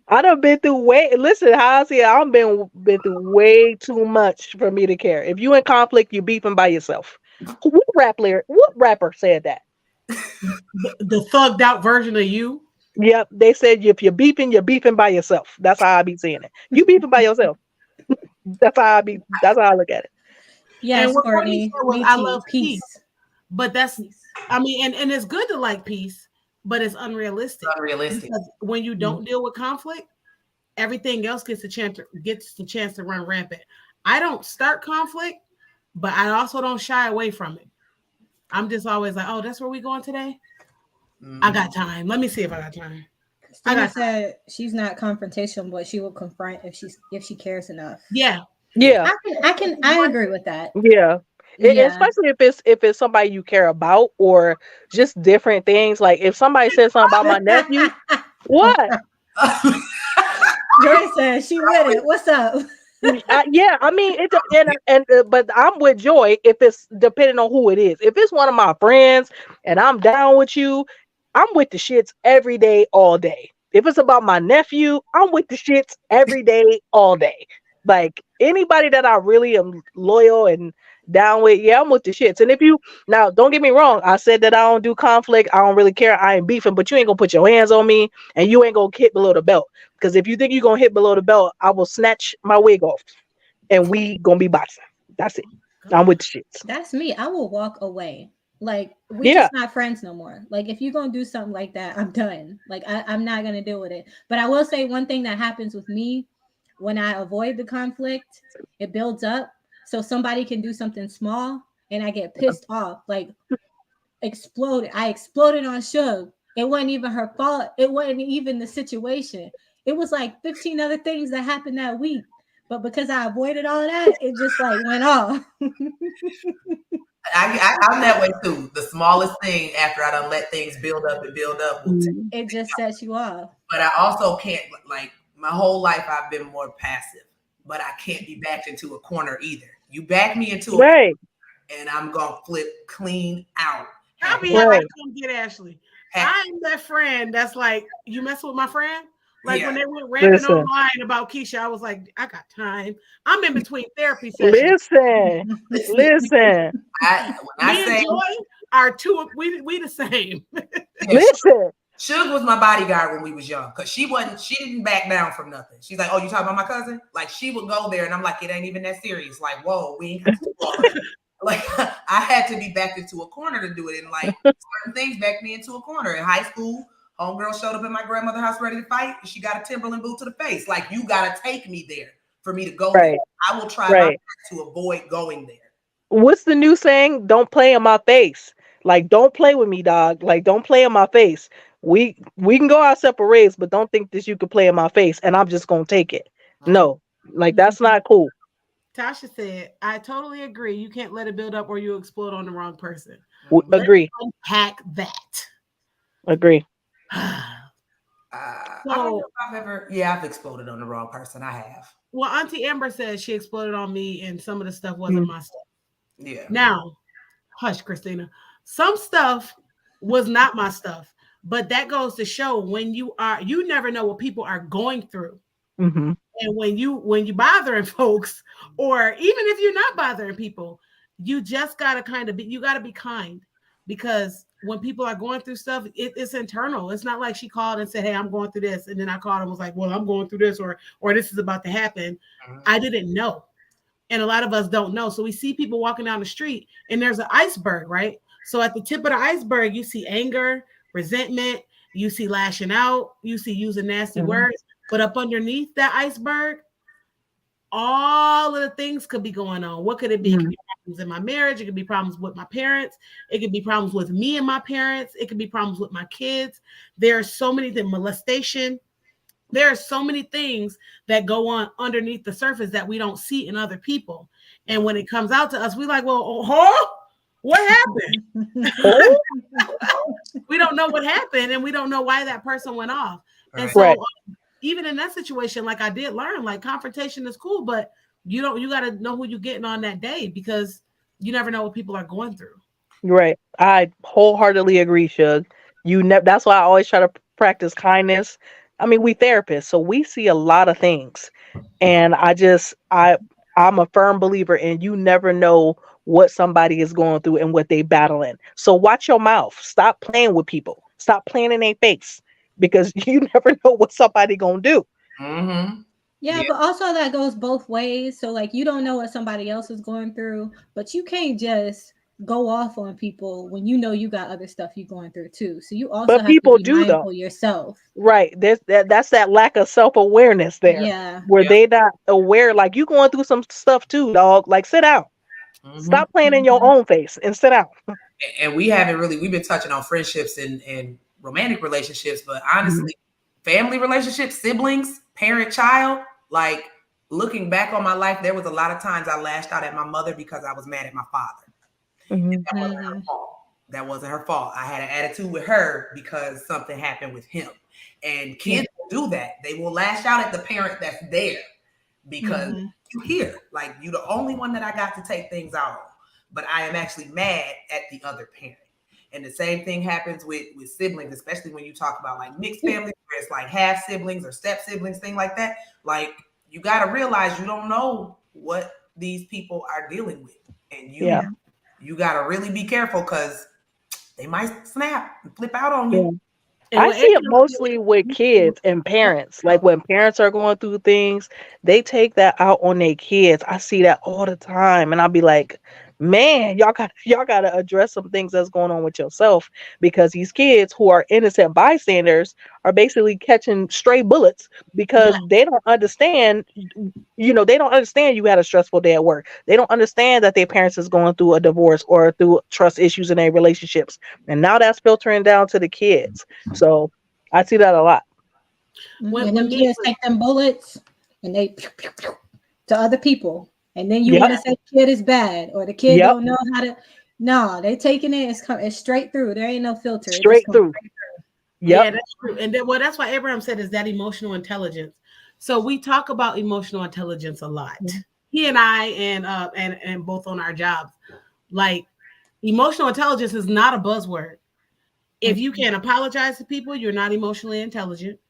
I done been through way. Listen, how I see it, I've been through way too much for me to care. If you in conflict, you beefing by yourself. What rapper said that? The thugged out version of you. Yep, they said if you're beefing by yourself. That's how I be saying it. You beefing by yourself. That's how I look at it. And Yes, what Courtney Courtney. said was, Me I too. love peace. Peace. But that's, Peace. I mean, and it's good to like peace, but it's unrealistic. Unrealistic. Because when you don't deal with conflict, everything else gets the chance to run rampant. I don't start conflict, but I also don't shy away from it. I'm just always like, oh, that's where we going today? I got time. Let me see if I got time. I Christina got time. said she's not confrontational, but she will confront if she cares enough. Yeah. Yeah, I agree with that. yeah. Yeah. Especially if it's somebody you care about or just different things. Like if somebody says something about my nephew, what? Joy said she with it. What's up? Yeah, I mean, but I'm with Joy if it's depending on who it is. If it's one of my friends and I'm down with you, I'm with the shits every day, all day. If it's about my nephew, I'm with the shits every day, all day. Like anybody that I really am loyal and down with, yeah, I'm with the shits. And if you now, don't get me wrong, I said that I don't do conflict, I don't really care, I ain't beefing, but you ain't gonna put your hands on me and you ain't gonna hit below the belt. Because if you think you're gonna hit below the belt, I will snatch my wig off and we gonna be boxing. That's it. I'm with the shits. That's me. I will walk away. Like we Yeah. just not friends no more. Like if you're gonna do something like that, I'm done. Like I'm not gonna deal with it. But I will say one thing that happens with me when I avoid the conflict, it builds up. So somebody can do something small and I get pissed off. Like exploded. I exploded on Suge. It wasn't even her fault. It wasn't even the situation. It was like 15 other things that happened that week. But because I avoided all of that, it just like went off. I'm that way too. The smallest thing after I done let things build up and build up will take. It just sets you off. But I also can't, like, my whole life I've been more passive, but I can't be backed into a corner either. You back me into a Right. corner and I'm gonna flip clean out. I'll be Right. like, come get Ashley. I'm that friend that's like, you mess with my friend? Like when they went ranting Listen. online about Keisha, I was like, I got time. I'm in between therapy sessions. Listen. Me and Joy are two. We the same. Listen. Suge was my bodyguard when we was young because she didn't back down from nothing. She's like, oh, you talking about my cousin? Like she would go there and I'm like, it ain't even that serious. Like, whoa, we ain't got to do all of that. Like I had to be backed into a corner to do it. And like certain things backed me into a corner. In high school, homegirl showed up at my grandmother's house ready to fight. And she got a Timberland boot to the face. Like you got to take me there for me to go there. I will try my best to avoid going there. What's the new saying? Don't play in my face. Like, don't play with me, dog. Like, don't play in my face. We can go our separate ways, but don't think that you could play in my face and I'm just gonna take it. No, like that's not cool. Tasha said, I totally agree. You can't let it build up or you explode on the wrong person. Agree. Let's unpack that. Agree. I don't know if I've exploded on the wrong person. I have. Well, Auntie Amber said she exploded on me and some of the stuff wasn't my stuff. Yeah. Now, hush, Christina. Some stuff was not my stuff, but that goes to show when you never know what people are going through. Mm-hmm. And when you bothering folks, or even if you're not bothering people, you just gotta you gotta be kind, because when people are going through stuff, it's internal. It's not like she called and said, hey, I'm going through this, and then I called and was like, well, I'm going through this, or this is about to happen. I didn't know. And a lot of us don't know. So we see people walking down the street and there's an iceberg, right? So at the tip of the iceberg, you see anger, resentment, you see lashing out, you see using nasty words. But up underneath that iceberg, all of the things could be going on. What could it be? It could be problems in my marriage. It could be problems with my parents. It could be problems with me and my parents. It could be problems with my kids. There are so many things, molestation. There are so many things that go on underneath the surface that we don't see in other people. And when it comes out to us, we're like, well, what happened? We don't know what happened, and we don't know why that person went off. And so even in that situation, like I did learn, like confrontation is cool, but you got to know who you're getting on that day, because you never know what people are going through. Right. I wholeheartedly agree, Shug. That's why I always try to practice kindness. I mean, we therapists, so we see a lot of things. And I I'm a firm believer in you never know what somebody is going through and what they battling. So watch your mouth. Stop playing with people. Stop playing in their face because you never know what somebody gonna do. Mm-hmm. Yeah, Yeah. but also that goes both ways. So like you don't know what somebody else is going through, but you can't just go off on people when you know you got other stuff you're going through too. So you also But have to people be do though. mindful yourself. Right. That's that lack of self-awareness there Yeah. where Yep. they not aware like you going through some stuff too, dog. Like sit down. Mm-hmm. Stop playing in your Mhm. own face and sit down. And we've been touching on friendships and romantic relationships, but honestly, family relationships, siblings, parent, child, like looking back on my life, there was a lot of times I lashed out at my mother because I was mad at my father. Mhm. That wasn't her fault. That wasn't her fault. I had an attitude with her because something happened with him. And Yeah. kids will do that. They will lash out at the parent that's there because Mhm. you hear, like, you the only one that I got to take things out on. But I am actually mad at the other parent. And the same thing happens with siblings, especially when you talk about like mixed families, where it's like half siblings or step siblings, thing like that. Like, you got to realize you don't know what these people are dealing with. And Yeah. you got to really be careful because they might snap and flip out on Yeah. you. And I what see it Abraham mostly with kids and parents. Like when parents are going through things, they take that out on their kids. I see that all the time, and I'll be like, "Man, y'all got to address some things that's going on with yourself because these kids who are innocent bystanders are basically catching stray bullets yeah, because they don't understand. They don't understand you had a stressful day at work. They don't understand that their parents is going through a divorce or through trust issues in their relationships, and now that's filtering down to the kids. So I see that a lot. when And them when me kids take them bullets and they pew, pew, pew, to other people. And then you Yep. want to say the kid is bad or the kid Yep. don't know how to. No, they taking it. It's straight through. There ain't no filter. It just Straight comes through. straight Yeah, Yep. that's true. And then, well, that's why Abraham said is that emotional intelligence. So we talk about emotional intelligence a lot. through. He and I, and both on our jobs. Like, emotional intelligence is not a buzzword. If you can't apologize to people, you're not emotionally intelligent.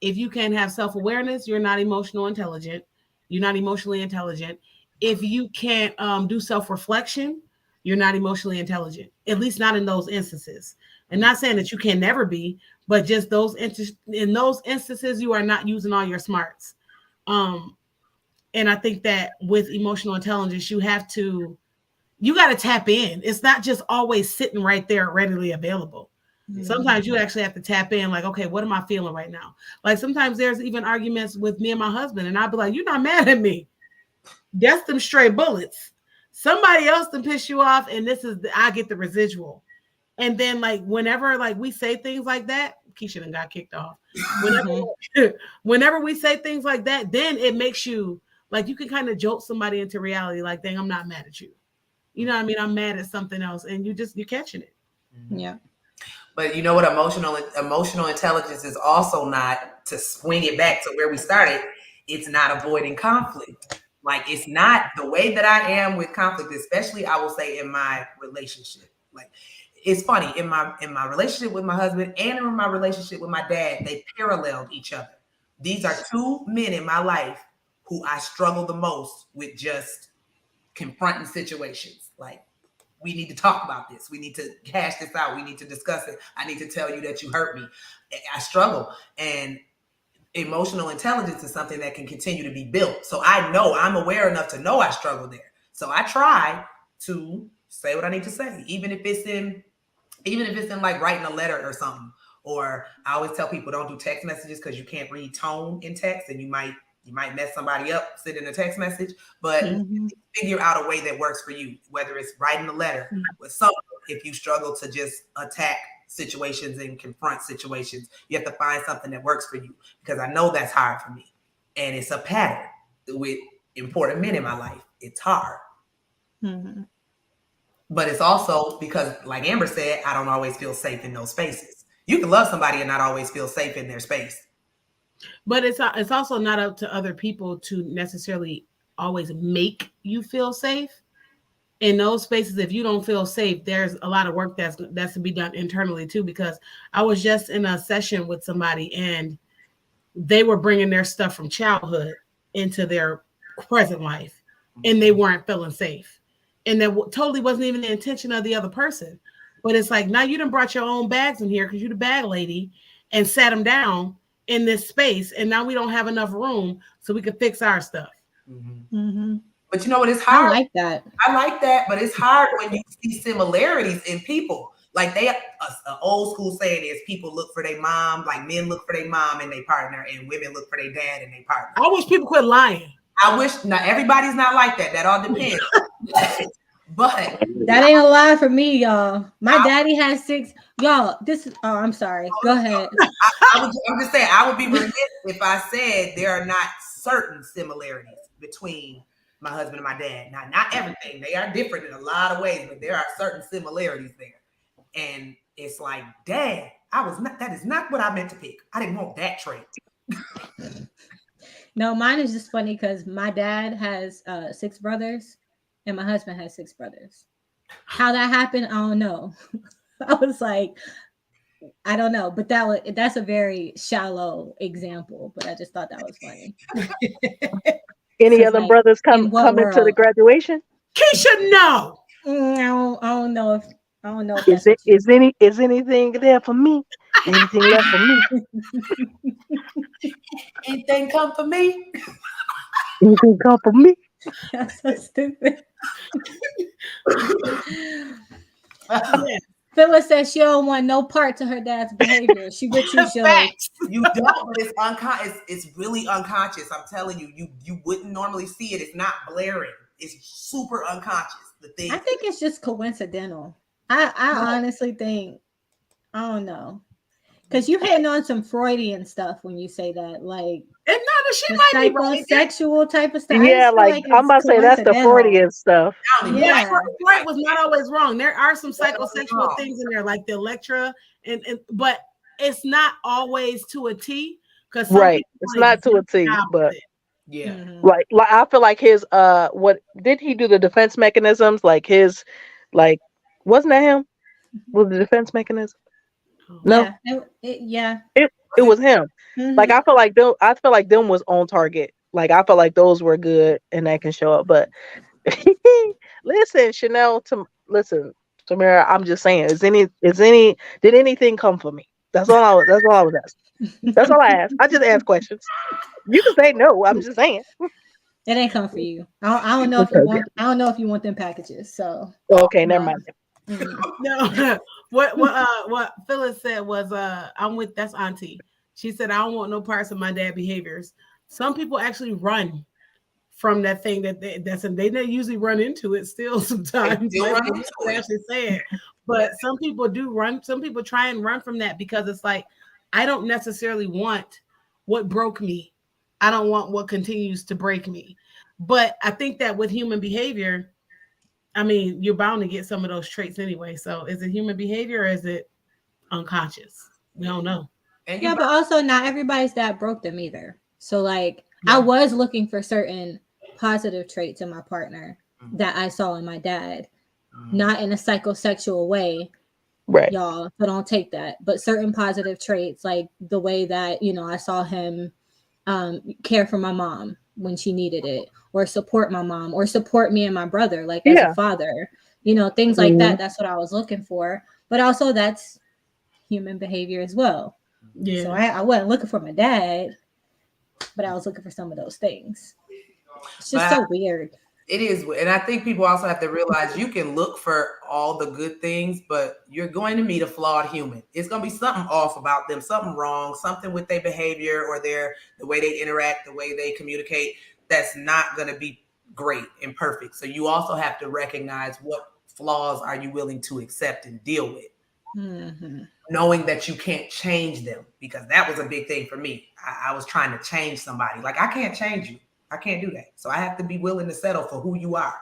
If you can't have self awareness, you're not emotional intelligent. You're not emotionally intelligent. If you can't do self reflection, you're not emotionally intelligent. At least not in those instances. And not saying that you can never be, but just in those instances, you are not using all your smarts. Um, and I think that with emotional intelligence, you got to tap in. It's not just always sitting right there readily available. Sometimes you actually have to tap in, like, okay, what am I feeling right now? Like sometimes there's even arguments with me and my husband, and I'll be like, you're not mad at me. That's them stray bullets. Somebody else can piss you off, and I get the residual. And then like whenever like we say things like that, Keisha done got kicked off. Whenever we say things like that, then it makes you like you can kind of jolt somebody into reality, like, dang, I'm not mad at you. You know what I mean? I'm mad at something else, and you're catching it. Yeah. But you know what emotional intelligence is also not, to swing it back to where we started, it's not avoiding conflict. Like, it's not the way that I am with conflict, especially I will say in my relationship. Like, it's funny, in my relationship with my husband and in my relationship with my dad, they paralleled each other. These are two men in my life who I struggle the most with just confronting situations. Like, we need to talk about this. We need to hash this out. We need to discuss it. I need to tell you that you hurt me. I struggle. And emotional intelligence is something that can continue to be built. So I'm aware enough to know I struggle there. So I try to say what I need to say, even if it's in like writing a letter or something. Or I always tell people, don't do text messages because you can't read tone in text, and you might mess somebody up sending a text message. But Mhm. figure out a way that works for you, whether it's writing a letter with something. If you struggle to just attack situations and confront situations, you have to find something that works for you, because I know that's hard for me. And it's a pattern with important men in my life. It's hard. Mhm. But it's also because, like Amber said, I don't always feel safe in those spaces. You can love somebody and not always feel safe in their space. But it's also not up to other people to necessarily always make you feel safe in those spaces. If you don't feel safe, there's a lot of work that's to be done internally too. Because I was just in a session with somebody, and they were bringing their stuff from childhood into their present life, and they weren't feeling safe. And that totally wasn't even the intention of the other person. But it's like, now you done brought your own bags in here because you're the bag lady and sat them down in this space. And now we don't have enough room so we could fix our stuff. But you know what? It's I hard. like that. I like that, but it's hard when you see similarities in people. Like an old school saying is people look for their mom, like men look for their mom and their partner, and women look for their dad and their partner. I wish people quit lying. I wish not everybody's not like that. That all depends. But that ain't a lie for me, y'all. My daddy has 6. Y'all, this is. Oh, I'm sorry. Go ahead. I'm just saying, I would be remiss if I said there are not certain similarities between my husband and my dad. Not everything. They are different in a lot of ways, but there are certain similarities there. And it's like, Dad, that is not what I meant to pick. I didn't want that trait. No, mine is just funny because my dad has 6 brothers and my husband has 6 brothers. How that happened, I don't know. I was like, I don't know, but that's a very shallow example, but I just thought that was funny. Any other brothers come into the graduation? Keisha, no. I don't know if is anything there for me? Anything left for me? Anything come for me? Anything come for me? That's so stupid. Yeah. Phyllis says she don't want no part to her dad's behavior. She with you, Joe. You don't, but it's unconscious. It's really unconscious. I'm telling you, you wouldn't normally see it. It's not blaring. It's super unconscious. The thing. I think it's just coincidental. I honestly think, I don't know, because you hitting on some Freudian stuff when you say that, like. And no, she might be right. Sexual type of stuff. Yeah, like I'm about to say that's the Freudian stuff. Yeah, Freud was not always wrong. There are some psychosexual things in there, like the Electra, but it's not always to a T. Because right, it's not to a T, but yeah, like I feel like his what did he do the defense mechanisms? Like his, like wasn't that him? Was the defense mechanism? No, yeah, it was him. Like I feel like them was on target. Like I felt like those were good and that can show up. But listen, Chanel, Tamara, I'm just saying, did anything come for me? That's all I was asking. That's all I asked. I just asked questions. You can say no. I'm just saying. It ain't come for you. I don't know if you want. I don't know if you want them packages. So okay, never mind. No, what Phyllis said was that's Auntie. She said, I don't want no parts of my dad behaviors. Some people actually run from that thing they usually run into it still sometimes. Actually say it. But some people do run. Some people try and run from that because it's like, I don't necessarily want what broke me. I don't want what continues to break me. But I think that with human behavior, I mean, you're bound to get some of those traits anyway. So is it human behavior or is it unconscious? We don't know. Yeah, but also not everybody's that broke them either. So like I was looking for certain positive traits in my partner that I saw in my dad, not in a psychosexual way. Right. Y'all, so don't take that. But certain positive traits, like the way that, I saw him care for my mom when she needed it, or support my mom, or support me and my brother, like as a father, things like that. That's what I was looking for. But also that's human behavior as well. Yeah. So I wasn't looking for my dad, but I was looking for some of those things. It's just so weird. It is. And I think people also have to realize you can look for all the good things, but you're going to meet a flawed human. It's going to be something off about them, something wrong, something with their behavior or the way they interact, the way they communicate. That's not going to be great and perfect. So you also have to recognize what flaws are you willing to accept and deal with. Knowing that you can't change them, because that was a big thing for me. I was trying to change somebody. Like, I can't change you. I can't do that. So I have to be willing to settle for who you are.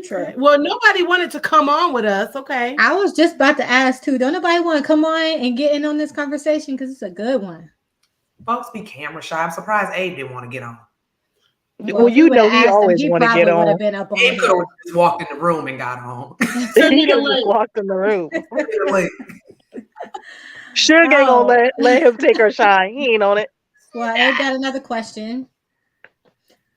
True. Well, nobody wanted to come on with us. Okay. I was just about to ask too. Don't nobody want to come on and get in on this conversation because it's a good one. Folks be camera shy. I'm surprised Abe didn't want to get on. Well, he always want to get on. He could have just walked in the room and got on. He could have just walked in the room. Suge ain't gonna let him take her shine. He ain't on it. Well, I got another question.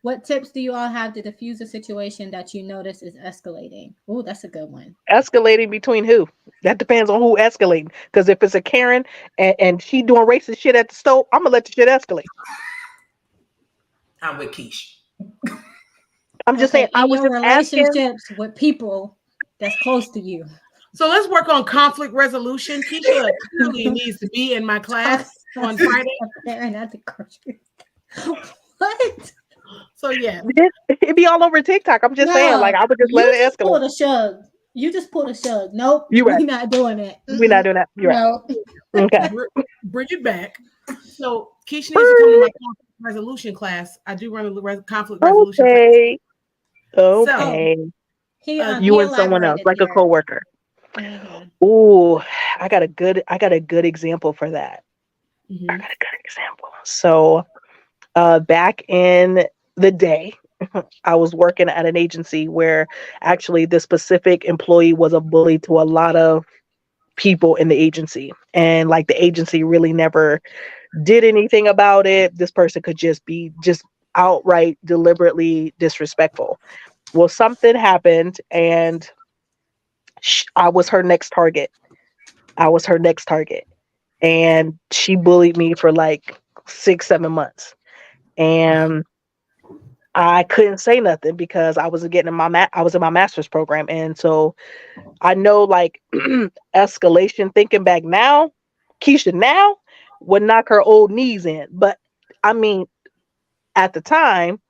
What tips do you all have to diffuse a situation that you notice is escalating? Oh, that's a good one. Escalating between who? That depends on who escalating. Because if it's a Karen and she doing racist shit at the stove, I'm gonna let the shit escalate. I'm with Keish. I'm just saying. Okay, I in was your just asking. relationships with people that's close to you. So let's work on conflict resolution. Keisha clearly needs to be in my class on Friday. Karen at the grocery. What? So yes. It be all over TikTok. I'm just saying. Like No, I would just let you it just escalate. pulled a shug. You just pulled a shug. Nope, You we right. not doing it. We're not doing that. You're right. No. Okay. Bring it back. So Keisha needs to come to my conflict resolution class. I do run a conflict resolution class. Okay. So Oh, Okay. he You and someone else, elaborated like a there. coworker. Mhm. Ooh, I got a good example for that. I mhm. got a good example. So, back in the day, I was working at an agency where actually this specific employee was a bully to a lot of people in the agency. And like the agency really never did anything about it. This person could just be just outright deliberately disrespectful. Well, something happened and I was her next target. I was her next target. And she bullied me for like 6, 7 months. And I couldn't say nothing because I was getting in I was in my master's program. And so I know like escalation thinking back now, Keisha now would knock her old knees in. But I mean, at the time,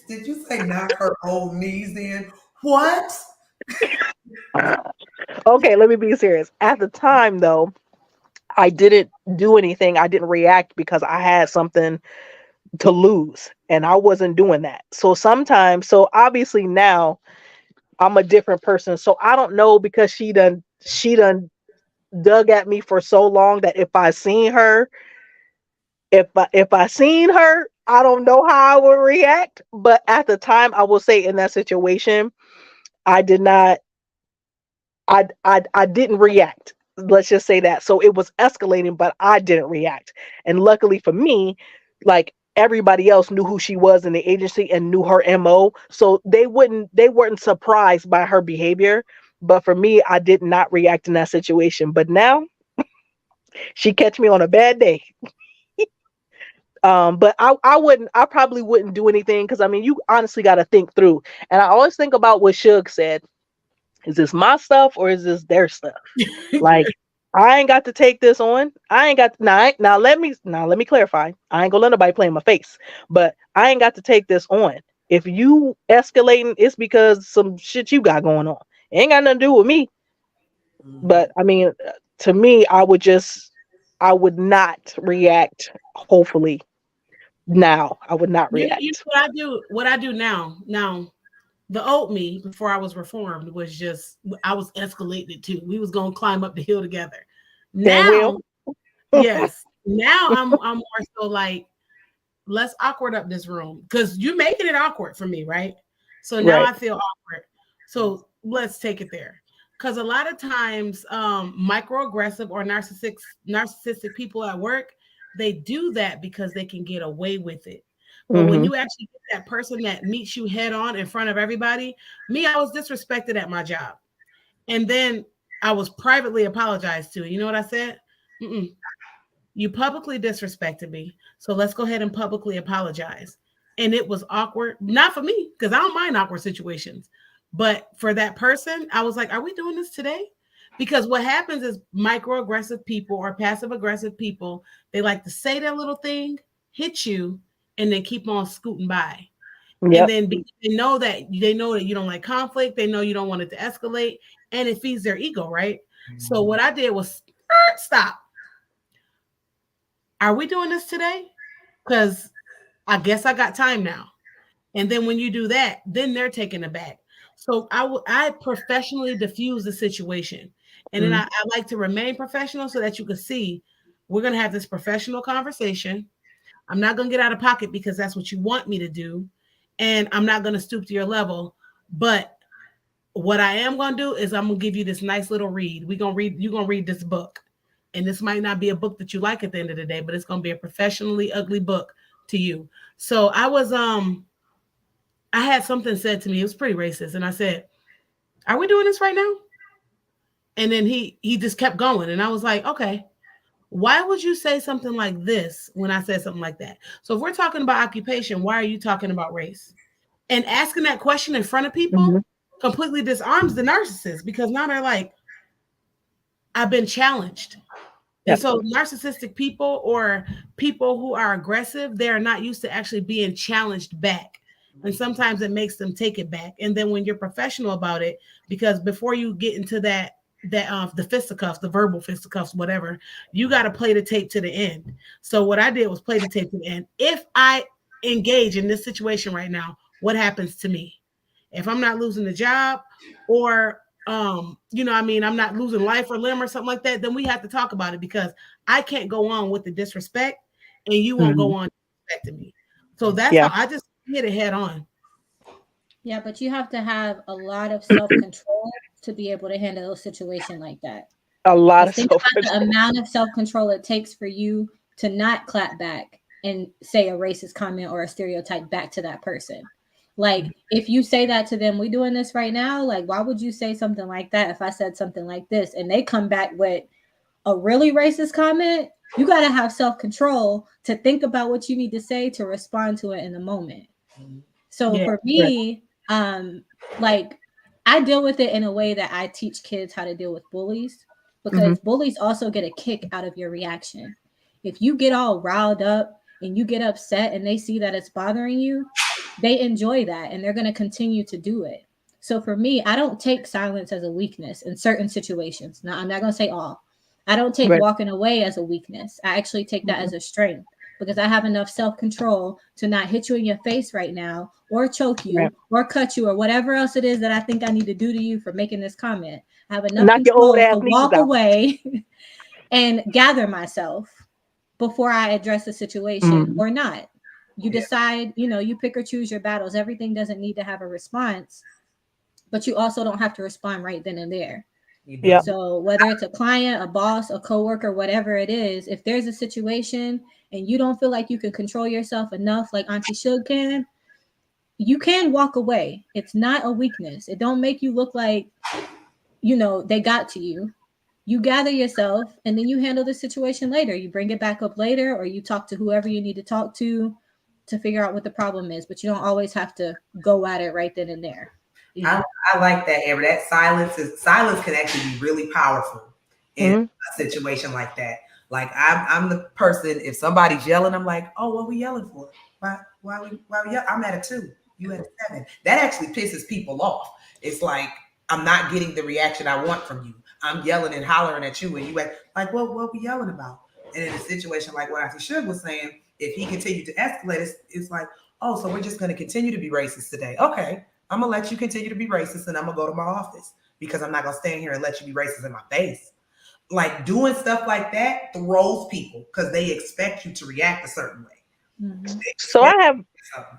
Did you say knock her old knees in? What? okay, let me be serious. At the time though, I didn't do anything. I didn't react because I had something to lose and I wasn't doing that. So sometimes, so obviously now I'm a different person. So I don't know because she done dug at me for so long that if I seen her, I don't know how I would react. But at the time, I will say in that situation, I did not. I didn't react. Let's just say that. So it was escalating, but I didn't react. And luckily for me, like everybody else knew who she was in the agency and knew her MO. So they weren't surprised by her behavior. But for me, I did not react in that situation. But now she catch me on a bad day. But I probably wouldn't do anything because I mean you honestly gotta think through. And I always think about what Suge said. Is this my stuff or is this their stuff? Like I ain't got to take this on. I ain't got now let me clarify. I ain't gonna let nobody play in my face. But I ain't got to take this on. If you escalating, it's because some shit you got going on. It ain't got nothing to do with me. Mhm. But I mean, to me, I would not react. Hopefully, now I would not You know react. what I do? What I do now? Now, the old me before I was reformed was just I was escalating it too. We was gonna climb up the hill together. And will. Now, yes, now I'm more so like let's awkward up this room because you're making it awkward for me, right? So now Right. I feel awkward. So let's take it there. Because a lot of times, microaggressive or narcissistic people at work, they do that because they can get away with it. But when Mm-hmm. you actually get that person that meets you head on in front of everybody, me, I was disrespected at my job, and then I was privately apologized to. You know what I said? Mm-mm. You publicly disrespected me. So let's go ahead and publicly apologize. And it was awkward, not for me, because I don't mind awkward situations. But for that person, I was like, are we doing this today? Because what happens is microaggressive people or passive aggressive people, they like to say their little thing, hit you, and then keep on scooting by. And Yep. then they know that you don't like conflict, they know you don't want it to escalate, and it feeds their ego, right? So what I did was stop. Are we doing this today? Because I guess I got time now. And then when you do that, then they're taken aback. So I professionally diffuse the situation. And then Mm-hmm. I like to remain professional so that you can see we're going to have this professional conversation. I'm not going to get out of pocket because that's what you want me to do. And I'm not going to stoop to your level. But what I am going to do is I'm going to give you this nice little read. You're going to read this book. and this might not be a book that you like at the end of the day, but it's going to be a professionally ugly book to you. So I had something said to me. It was pretty racist, and I said, "Are we doing this right now?" And then he just kept going, and I was like, "Okay, why would you say something like this when I said something like that?" So if we're talking about occupation, why are you talking about race? And asking that question in front of Mhm. people completely disarms the narcissist, because now they're like, I've been challenged. And Yep. so narcissistic people or people who are aggressive, they are not used to actually being challenged back. And sometimes it makes them take it back. And then when you're professional about it, because before you get into that the fisticuffs, the verbal fisticuffs, whatever, you got to play the tape to the end. So what I did was play the tape to the end. If I engage in this situation right now, what happens to me? If I'm not losing the job, or I mean, I'm not losing life or limb or something like that, then we have to talk about it, because I can't go on with the disrespect and you won't go Mhm. on disrespecting me. So that's how Yeah, I just hit it head on. Yeah, but you have to have a lot of self control to be able to handle a situation like that. a lot Because of think self about the control. amount of self control it takes for you to not clap back and say a racist comment or a stereotype back to that person. Like, if you say that to them, we doing this right now. Like, why would you say something like that if I said something like this and they come back with a really racist comment? You got to have self control to think about what you need to say to respond to it in the moment. So Yeah. for Right. me, like I deal with it in a way that I teach kids how to deal with bullies, Mhm. because bullies also get a kick out of your reaction. If you get all riled up and you get upset and they see that it's bothering you, they enjoy that and they're going to continue to do it. So for me, I don't take silence as a weakness in certain situations. Now, I'm not going to say all. I don't take Right. walking away as a weakness. I actually take that Mhm. as a strength, because I have enough self control to not hit you in your face right now, or choke Right. you, or cut you, or whatever else it is that I think I need to do to you for making this comment. I have enough Knock your old control ass to nieces walk out. away and gather myself before I address the situation Mhm. or not. You Yeah. decide, you pick or choose your battles. Everything doesn't need to have a response, but you also don't have to respond right then and there. You Yep. don't. So whether it's a client, a boss, a coworker, whatever it is, if there's a situation and you don't feel like you can control yourself enough, like Auntie Shug can, you can walk away. It's not a weakness. It don't make you look like, they got to you. You gather yourself and then you handle the situation later. You bring it back up later, or you talk to whoever you need to talk to figure out what the problem is, but you don't always have to go at it right then and there. I, I like that, Amber. That silence can actually be really powerful in Mhm. a situation like that. Like I'm the person. If somebody's yelling, I'm like, oh, what we yelling for? Why we yell? I'm at a 2. You at a 7. That actually pisses people off. It's like I'm not getting the reaction I want from you. I'm yelling and hollering at you, and you at like, what we yelling about? And in a situation like what I should was saying, if he continued to escalate, it's like, oh, so we're just going to continue to be racist today? Okay, I'm gonna let you continue to be racist, and I'm gonna go to my office because I'm not gonna stand here and let you be racist in my face. Like doing stuff like that throws people because they expect you to react a certain way. Mm-hmm. They So expect something.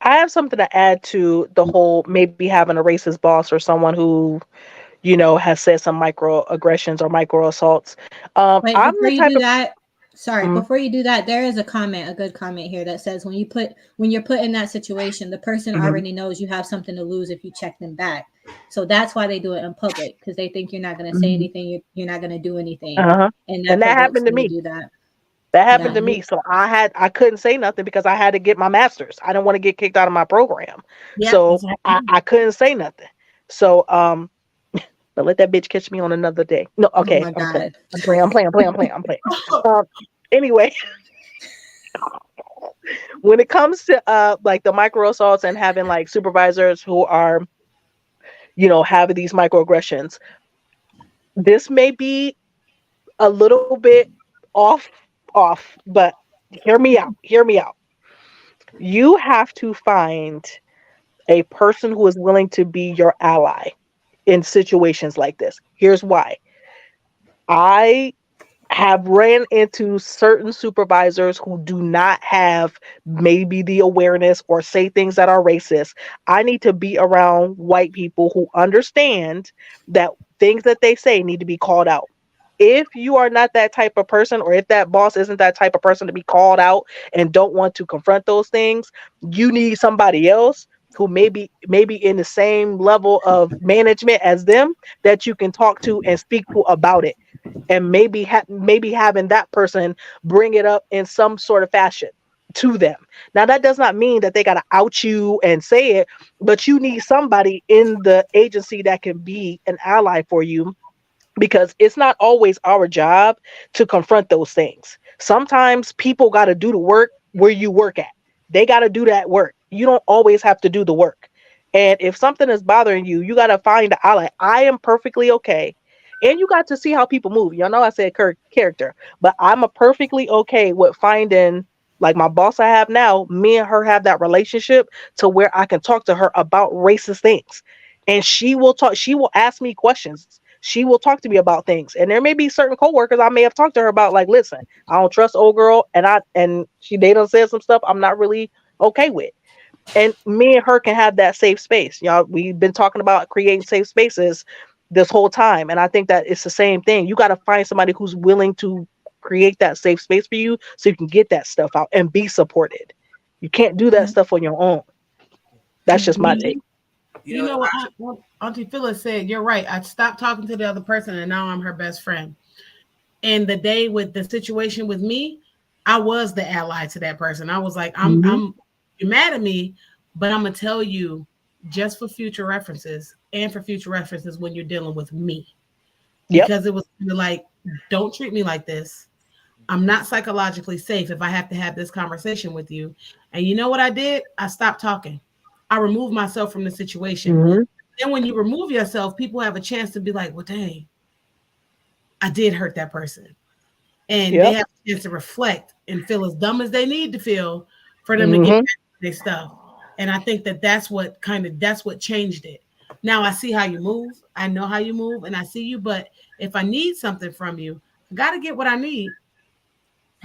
I have something to add to the whole maybe having a racist boss or someone who has said some microaggressions or micro assaults. Wait, I'm before the you type do of that, sorry, mm, before you do that, there is a good comment here that says when you're put in that situation, the person mhm. already knows you have something to lose if you check them back. So that's why they do it in public, because they think you're not going to say Mhm. anything, you're not going to do anything, Uh-huh. and that And that provokes happened to them to me. do that. That happened Yeah, to me. So I couldn't say nothing because I had to get my master's. I didn't want to get kicked out of my program. Yeah, So that's what I, happened. I couldn't say nothing. So but let that bitch catch me on another day. No, oh okay. my I'm playing. god. I'm playing. Um anyway, when it comes to like the micro assaults and having like supervisors who are, having these microaggressions, this may be a little bit off but hear me out. You have to find a person who is willing to be your ally in situations like this. Here's why. I have ran into certain supervisors who do not have maybe the awareness or say things that are racist. I need to be around white people who understand that things that they say need to be called out. if you are not that type of person, or if that boss isn't that type of person to be called out and don't want to confront those things, you need somebody else who maybe in the same level of management as them, that you can talk to and speak to about it, and maybe having that person bring it up in some sort of fashion to them. Now that does not mean that they got to out you and say it, but you need somebody in the agency that can be an ally for you, because it's not always our job to confront those things. Sometimes people got to do the work where you work at. They got to do that work. You don't always have to do the work. And if something is bothering you, you got to find the outlet. I am perfectly okay. And you got to see how people move. Y'all know I said character, but I'm a perfectly okay with finding, like my boss I have now, me and her have that relationship to where I can talk to her about racist things. And she will ask me questions, she will talk to me about things. And there may be certain coworkers I may have talked to her about, like, listen, I don't trust old girl, and they done said some stuff I'm not really okay with. And me and her can have that safe space. Y'all, we've been talking about creating safe spaces this whole time. And I think that it's the same thing. You got to find somebody who's willing to create that safe space for you so you can get that stuff out and be supported. You can't do that stuff on your own. That's just my take. You You know, know what Auntie Phyllis said? You're right. I stopped talking to the other person, and now I'm her best friend. And the day with the situation with me, I was the ally to that person. I was like, Mm-hmm. you're mad at me, but I'm gonna tell you just for future references and for future references when you're dealing with me, Yep. because it was like, don't treat me like this. I'm not psychologically safe if I have to have this conversation with you. And you know what I did? I stopped talking. I removed myself from the situation. Mm-hmm. Then when you remove yourself, people have a chance to be like, well, dang, I did hurt that person. And they Yep. have a chance to reflect and feel as dumb as they need to feel for them to get Mm-hmm. back to their stuff. And I think that that's what changed it. Now I see how you move. I know how you move and I see you. But if I need something from you, I got to get what I need.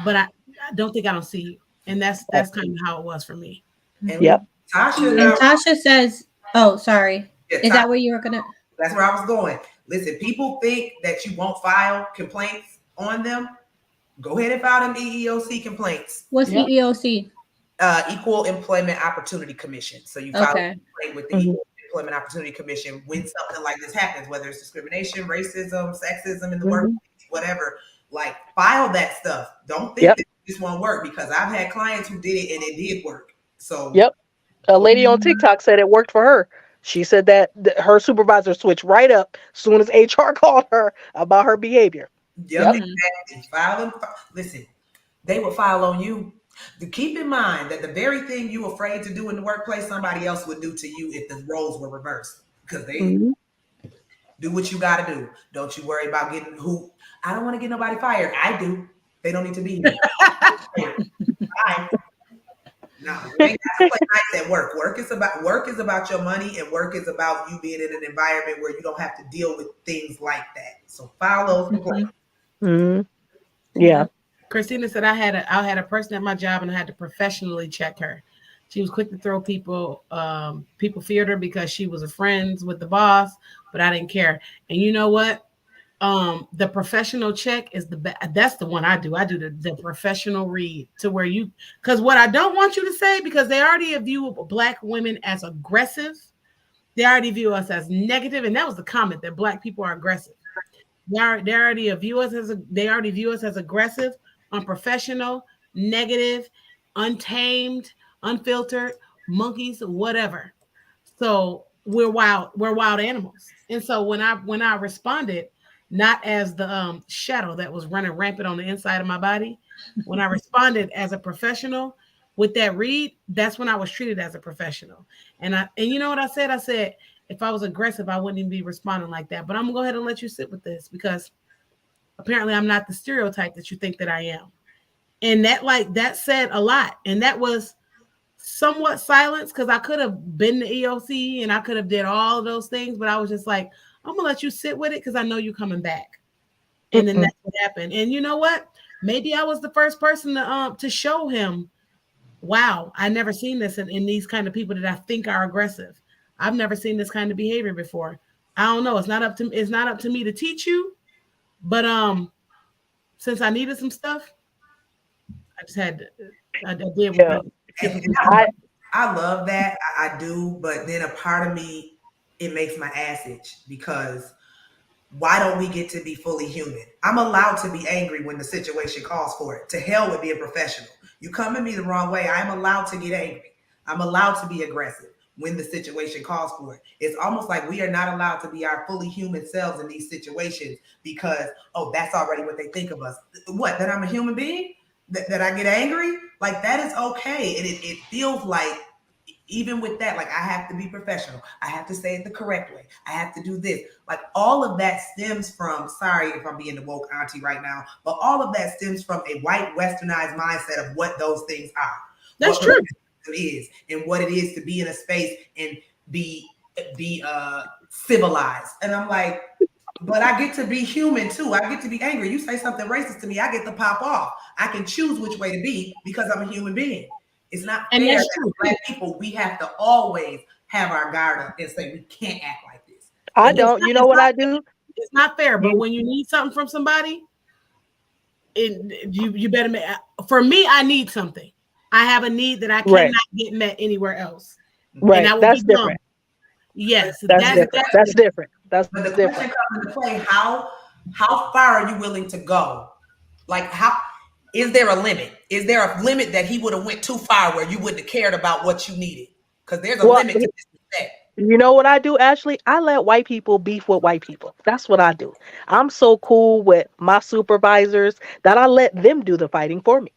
But I don't think I don't see you. And that's kind of how it was for me. and Yep. Tasha, And Tasha says, "Oh, sorry. yeah, Is that where you were gonna?" that's where I was going. Listen, people think that you won't file complaints on them. Go ahead and file them EEOC complaints. What's Yep. EEOC? Equal Employment Opportunity Commission. So you file a Okay. complaint with the Mm-hmm. Equal Employment Opportunity Commission when something like this happens, whether it's discrimination, racism, sexism in the workplace, Mm-hmm. whatever. Like, file that stuff. Don't think Yep. that this won't work, because I've had clients who did it and it did work. So Yep. A lady on TikTok said it worked for her. She said that her supervisor switched right up as soon as HR called her about her behavior. yep, Yep. exactly. File them. Listen, they will file on you. To keep in mind that the very thing you afraid to do in the workplace, somebody else would do to you if the roles were reversed. Because they Mm-hmm. do what you got to do. Don't you worry about getting who. I don't want to get nobody fired. I do. They don't need to be here. Bye. No, you ain't got to play nice at work. Work is about your money, and work is about you being in an environment where you don't have to deal with things like that. So file those complaints. Mm-hmm. Yeah. Yeah. Christina said I had a person at my job and I had to professionally check her. She was quick to throw people feared her because she was a friends with the boss, but I didn't care. And you know what? The professional check is that's the one I do. I do the professional read to where you, because what I don't want you to say, because they already view black women as aggressive. They already view us as negative, and that was the comment that black people are aggressive. They already view us as aggressive, unprofessional, negative, untamed, unfiltered, monkeys, whatever. So we're wild animals. And so when I responded, not as the shadow that was running rampant on the inside of my body, when I responded as a professional with that read, that's when I was treated as a professional. And you know what I said? I said, if I was aggressive, I wouldn't even be responding like that. But I'm gonna go ahead and let you sit with this because apparently I'm not the stereotype that you think that I am. And that said a lot. And that was somewhat silenced because I could have been the EOC and I could have did all of those things, but I was just like, I'm gonna let you sit with it because I know you're coming back. And then Mm-mm. that's what happened. And you know what? Maybe I was the first person to show him, wow, I never seen this in these kind of people that I think are aggressive. I've never seen this kind of behavior before. I don't know. It's not up to me to teach you, But since I needed some stuff, I just had to, I did what Yeah. we typically do. I I love that. I do, but then a part of me, it makes my ass itch because why don't we get to be fully human? I'm allowed to be angry when the situation calls for it. To hell with being professional. You come at me the wrong way, I'm allowed to get angry. I'm allowed to be aggressive when the situation calls for it. It's almost like we are not allowed to be our fully human selves in these situations because, oh, that's already what they think of us. What, that I'm a human being? That I get angry? Like, that is okay. And it feels like, even with that, like I have to be professional. I have to say it the correct way. I have to do this. Like all of that stems from, sorry if I'm being the woke auntie right now, but all of that stems from a white westernized mindset of what those things are, That's what true. professionalism is, and what it is to be in a space and be civilized. And I'm like, but I get to be human too. I get to be angry. You say something racist to me, I get to pop off. I can choose which way to be because I'm a human being. It's not And fair that's that true. Black people, we have to always have our guard up and say we can't act like this. I And It's don't. not, You know it's what not I do? it's not fair. But You when you need something from somebody, you better make. For me, I need something. I have a need that I cannot right, get met anywhere else, and right. I will be That's dumb. different. Yes, That's but the different. that's That's question, different. That's but the different. question comes into play: how far are you willing to go? Like, how is there a limit? Is there a limit that he would have went too far where you wouldn't have cared about what you needed? Because there's a Well, limit to disrespect. you know what I do, Ashley? I let white people beef with white people. That's what I do. I'm so cool with my supervisors that I let them do the fighting for me.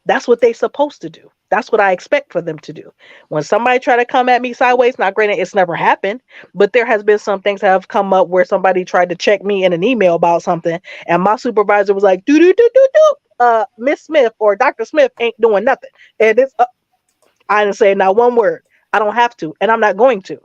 That's what they supposed to do. That's what I expect for them to do. When somebody try to come at me sideways, now granted it's never happened, but there has been some things that have come up where somebody tried to check me in an email about something, and my supervisor was like, "Do do do do do." Miss Smith or Dr. Smith ain't doing nothing, and it's I didn't say not one word. I don't have to, and I'm not going to.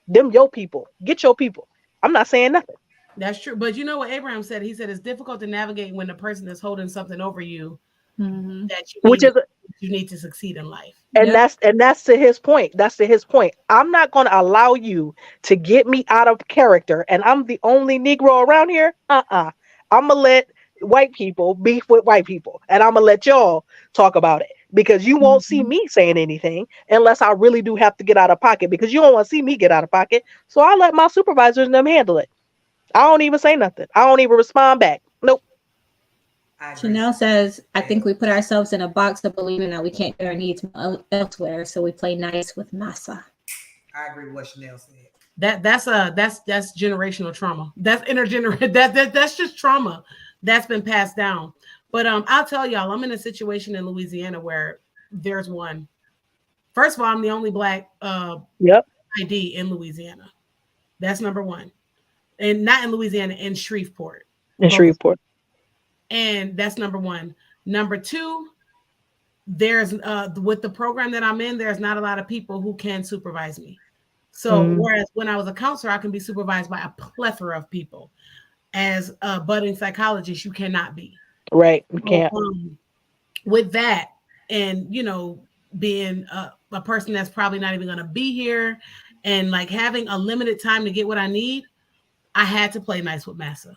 Them your people. Get your people. I'm not saying nothing. that's true. But you know what Abraham said? He said it's difficult to navigate when the person is holding something over you Mhm. that Which is you need to succeed in life. Yep. and that's to his point. That's to his point. I'm not going to allow you to get me out of character and I'm the only Negro around here. I'm going to let white people beef with white people and I'm going to let y'all talk about it because you won't see Mhm. me saying anything unless I really do have to get out of pocket because you don't want to see me get out of pocket. So I let my supervisors and them handle it. I don't even say nothing. I don't even respond back. Nope. I agree. Chanel says, I think we put ourselves in a box of believing that we can't get our needs elsewhere, so we play nice with massa. I agree with what Chanel said. That's generational trauma. That's intergenerational. That's just trauma that's been passed down. But I'll tell y'all, I'm in a situation in Louisiana where there's one. First of all, I'm the only black Yep. ID in Louisiana. That's number one, and not in Louisiana, in Shreveport, In both of them. Shreveport. And that's number one. Number two, there's with the program that I'm in, there's not a lot of people who can supervise me. So Mm, whereas when I was a counselor, I can be supervised by a plethora of people. As a budding psychologist, you cannot be. right. You So, can't. with that, and being a person that's probably not even going to be here, and like having a limited time to get what I need, I had to play nice with Massa.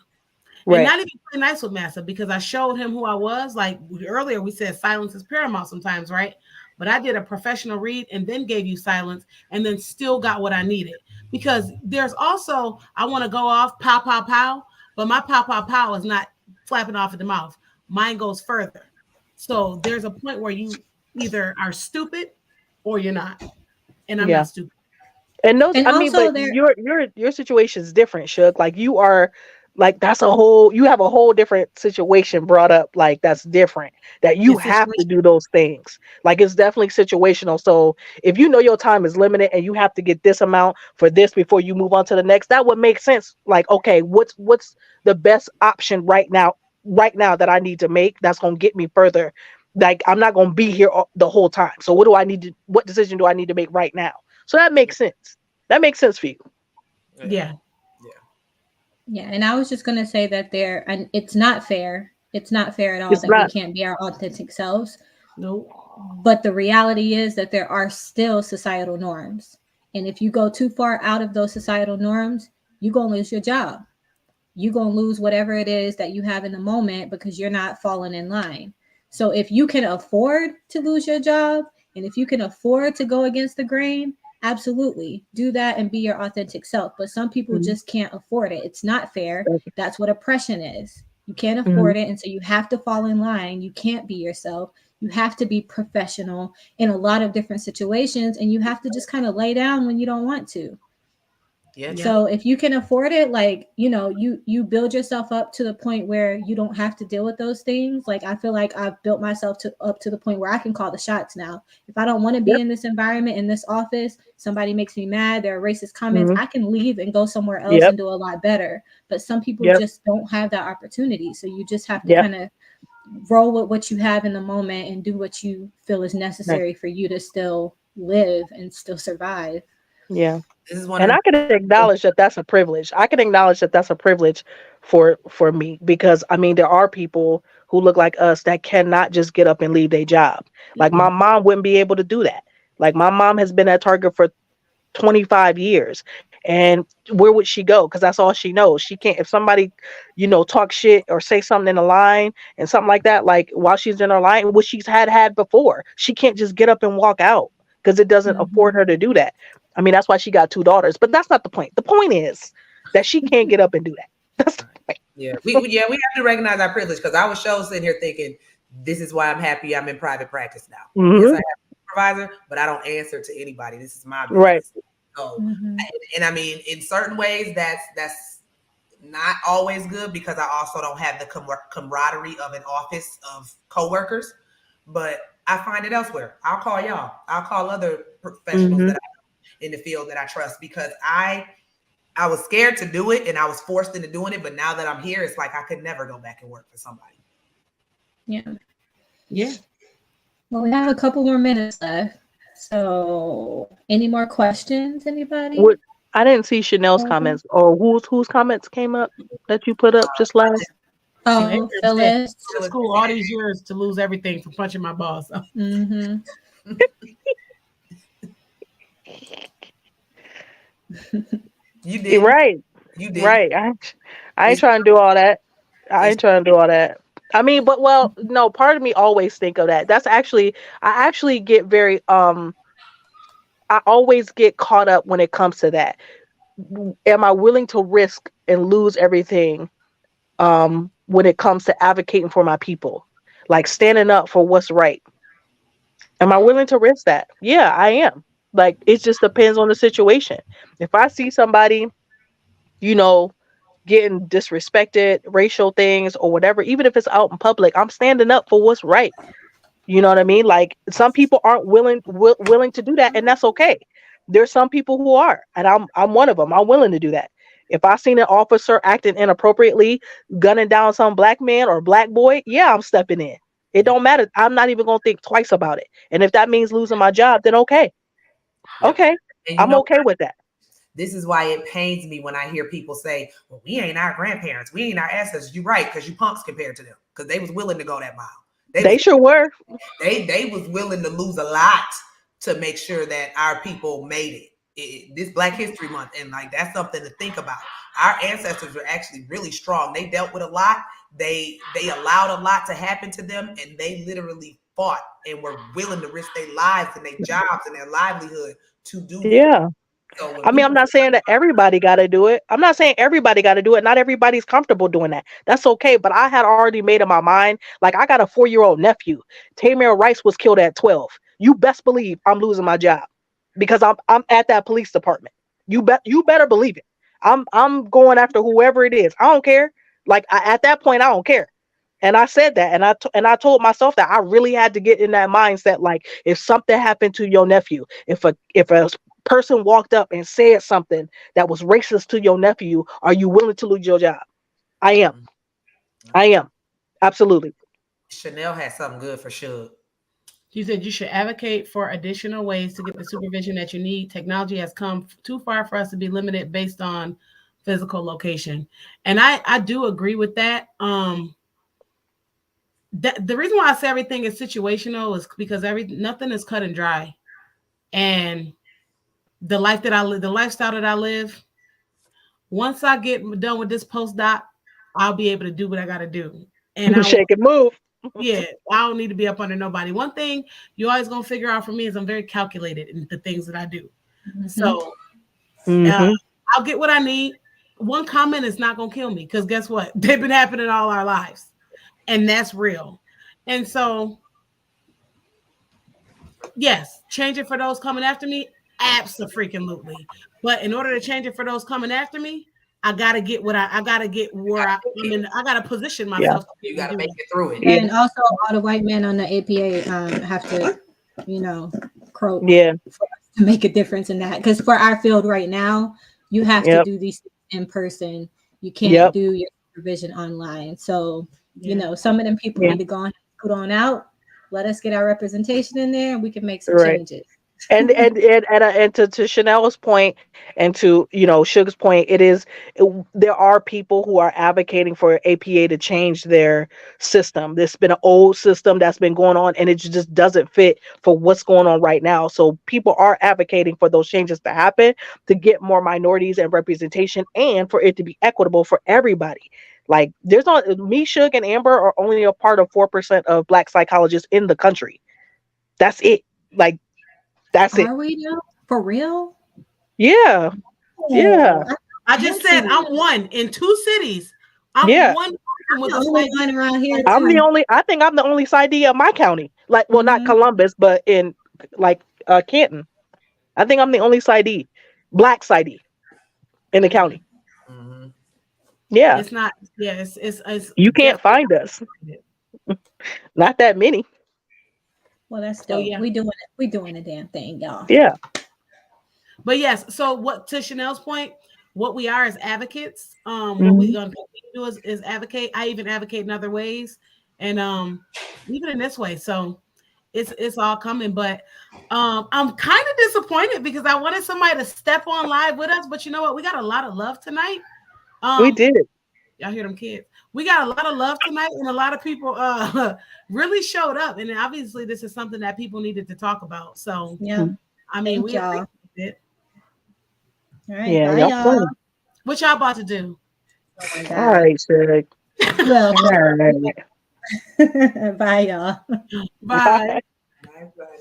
And Right. not even play nice with Massa because I showed him who I was. Like earlier, we said silence is paramount sometimes, right? But I did a professional read and then gave you silence and then still got what I needed. Because there's also, I want to go off, pow, pow, pow, but my pow, pow, pow is not flapping off at the mouth. Mine goes further. So there's a point where you either are stupid or you're not. And I'm Yeah. not stupid. And those, And I mean, also but there your situation is different, Shook. Like you are, like that's a whole. You have a whole different situation brought up. Like that's different. That you It's have to situation. do those things. Like it's definitely situational. So if you know your time is limited and you have to get this amount for this before you move on to the next, that would make sense. Like okay, what's the best option right now? Right now that I need to make that's gonna get me further. Like I'm not gonna be here the whole time. So what do I need to? What decision do I need to make right now? So that makes sense. That makes sense for you. Yeah. Yeah. Yeah. Yeah, and I was just gonna say that there, and it's not fair. It's not fair at all It's that we not can't be our authentic selves. Nope. But the reality is that there are still societal norms, and if you go too far out of those societal norms, you're gonna lose your job. you're going to lose whatever it is that you have in the moment because you're not falling in line. So if you can afford to lose your job, and if you can afford to go against the grain, absolutely do that and be your authentic self. But some people Mhm. just can't afford it. It's not fair. That's what oppression is. You can't Mhm. afford it. And so you have to fall in line. You can't be yourself. You have to be professional in a lot of different situations. And you have to just kind of lay down when you don't want to. Yeah. So if you can afford it, like, you know, you build yourself up to the point where you don't have to deal with those things. Like, I feel like I've built myself up to the point where I can call the shots now. If I don't want to be Yep. in this environment, in this office, somebody makes me mad, there are racist comments, Mhm. I can leave and go somewhere else Yep. and do a lot better. But some people Yep. just don't have that opportunity. So you just have to Yep. kind of roll with what you have in the moment and do what you feel is Right. necessary for you to still live and still survive. Yeah. This is one And of I can acknowledge that that's a privilege. I can acknowledge that that's a privilege for me because I mean there are people who look like us that cannot just get up and leave their job. Like my mom wouldn't be able to do that. Like my mom has been at Target for 25 years, and where would she go? Because that's all she knows. She can't, if somebody, talk shit or say something in a line and something like that, like while she's in her line, which she's had before, she can't just get up and walk out because it doesn't afford Mhm. her to do that. I mean, that's why she got two daughters, but that's not the point. The point is that she can't get up and do that. That's the point. Yeah, we have to recognize our privilege because I was sitting here thinking, this is why I'm happy I'm in private practice now. Yes, I Hmm. have a supervisor, but I don't answer to anybody. This is my Right. business. So, Mhm. and I mean, in certain ways, that's not always good because I also don't have the camaraderie of an office of coworkers. But I find it elsewhere. I'll call y'all. I'll call other professionals Hmm. that I in the field that I trust because I was scared to do it and I was forced into doing it. But now that I'm here, it's like I could never go back and work for somebody. Yeah. Yeah. Well, we have a couple more minutes left. So, any more questions, anybody? What, I didn't see Chanel's Okay. comments or whose comments came up that you put up just last. Oh, It said, Phyllis. to school all these years to lose everything for punching my boss. Mm-hmm. You You're didn't. right. You didn't. Right. I ain't It's, trying to do all that. I it's ain't trying to do all that. I mean, but well, no, part of me always think of that. That's actually I actually get very I always get caught up when it comes to that. Am I willing to risk and lose everything when it comes to advocating for my people? Like standing up for what's right. Am I willing to risk that? Yeah, I am. Like it just depends on the situation. If I see somebody, you know, getting disrespected, racial things or whatever, even if it's out in public, I'm standing up for what's right. You know what I mean? Like some people aren't willing to do that, and that's okay. There's some people who are, and I'm one of them. I'm willing to do that. If I seen an officer acting inappropriately, gunning down some black man or black boy, yeah, I'm stepping in. It don't matter. I'm not even gonna think twice about it. And if that means losing my job, then okay, yep. okay, And you I'm know, okay with that. this is why it pains me when I hear people say, "Well, we ain't our grandparents, we ain't our ancestors." You're right, because you punks compared to them, because they was willing to go that mile. They They was sure were. they was willing to lose a lot to make sure that our people made it. This Black History Month, and like that's something to think about. Our ancestors were actually really strong. They dealt with a lot. They allowed a lot to happen to them, and they literally fought and were willing to risk their lives and their jobs and their livelihood to do that. Yeah. So when I mean, I'm people, not saying that everybody got to do it. I'm not saying everybody got to do it. Not everybody's comfortable doing that. That's okay. But I had already made up my mind. Like, I got a 4-year-old nephew. Tamir Rice was killed at 12. You best believe I'm losing my job because I'm at that police department. You better believe it. I'm going after whoever it is. I don't care. Like at that point, I don't care. And I said that, and I told myself that I really had to get in that mindset. Like, if something happened to your nephew, if a person walked up and said something that was racist to your nephew, are you willing to lose your job? I am. I am. Absolutely. Chanel had something good for sure. He said you should advocate for additional ways to get the supervision that you need. Technology has come too far for us to be limited based on physical location. And I do agree with that. That the reason why I say everything is situational is because nothing is cut and dry. And the life that I live, the lifestyle that I live, once I get done with this postdoc, I'll be able to do what I got to do. And Shake and move. yeah, I don't need to be up under nobody. One thing you always gonna figure out for me is I'm very calculated in the things that I do. Mhm. So Mm-hmm. I'll get what I need. One comment is not gonna kill me because guess what? They've been happening all our lives, and that's real. And so, yes, change it for those coming after me, absolutely. But in order to change it for those coming after me, I gotta get what I gotta get where I'm in. I gotta position Yeah. myself to be You able got to to do make it. it through it. Yeah. And also, all the white men on the APA have to, you know, croak Yeah. for us to make a difference in that. Because for our field right now, you have to Yep. do these things in person. You can't Yep. do your supervision online. So, you Yeah. know, some of them people Yeah. need to go on, scoot on out. Let us get our representation in there, and we can make some Right. changes. And to Chanel's point and to Sugar's point, there are people who are advocating for APA to change their system. There's been an old system that's been going on, and it just doesn't fit for what's going on right now. So people are advocating for those changes to happen to get more minorities and representation, and for it to be equitable for everybody. Like there's not me, Suge, and Amber are only a part of 4% of Black psychologists in the country. That's it. Like that's it. Are we though? For real? Yeah. Yeah. Oh, I I just can't said see. I'm one in 2 cities. I'm Yeah. one person with The a only side. one around here I'm the too. only I think I'm the only PsyD of my county. Like well not Mhm. Columbus, but in like Canton. I think I'm the only PsyD, Black PsyD in the county. Mhm. Yeah. It's not. Yeah, it's You can't definitely. find us. Not that many. Well, that's So dope. yeah, We doing a damn thing, y'all. Yeah. but yes. So what to Chanel's point, what we are as advocates. What we Mhm. gonna continue to do is advocate. I even advocate in other ways, and even in this way. So it's all coming. But I'm kind of disappointed because I wanted somebody to step on live with us. But you know what? We got a lot of love tonight. We Um, did. y'all hear them kids? We got a lot of love tonight, and a lot of people really showed up. And obviously, this is something that people needed to talk about. So, Yeah. I mean, Thank we y'all. appreciate it. All right. Yeah, Bye, y'all y'all. funny. What y'all about to do? Oh my All God. right, Suge. Well, All right. bye, y'all. Bye. Bye. Bye-bye.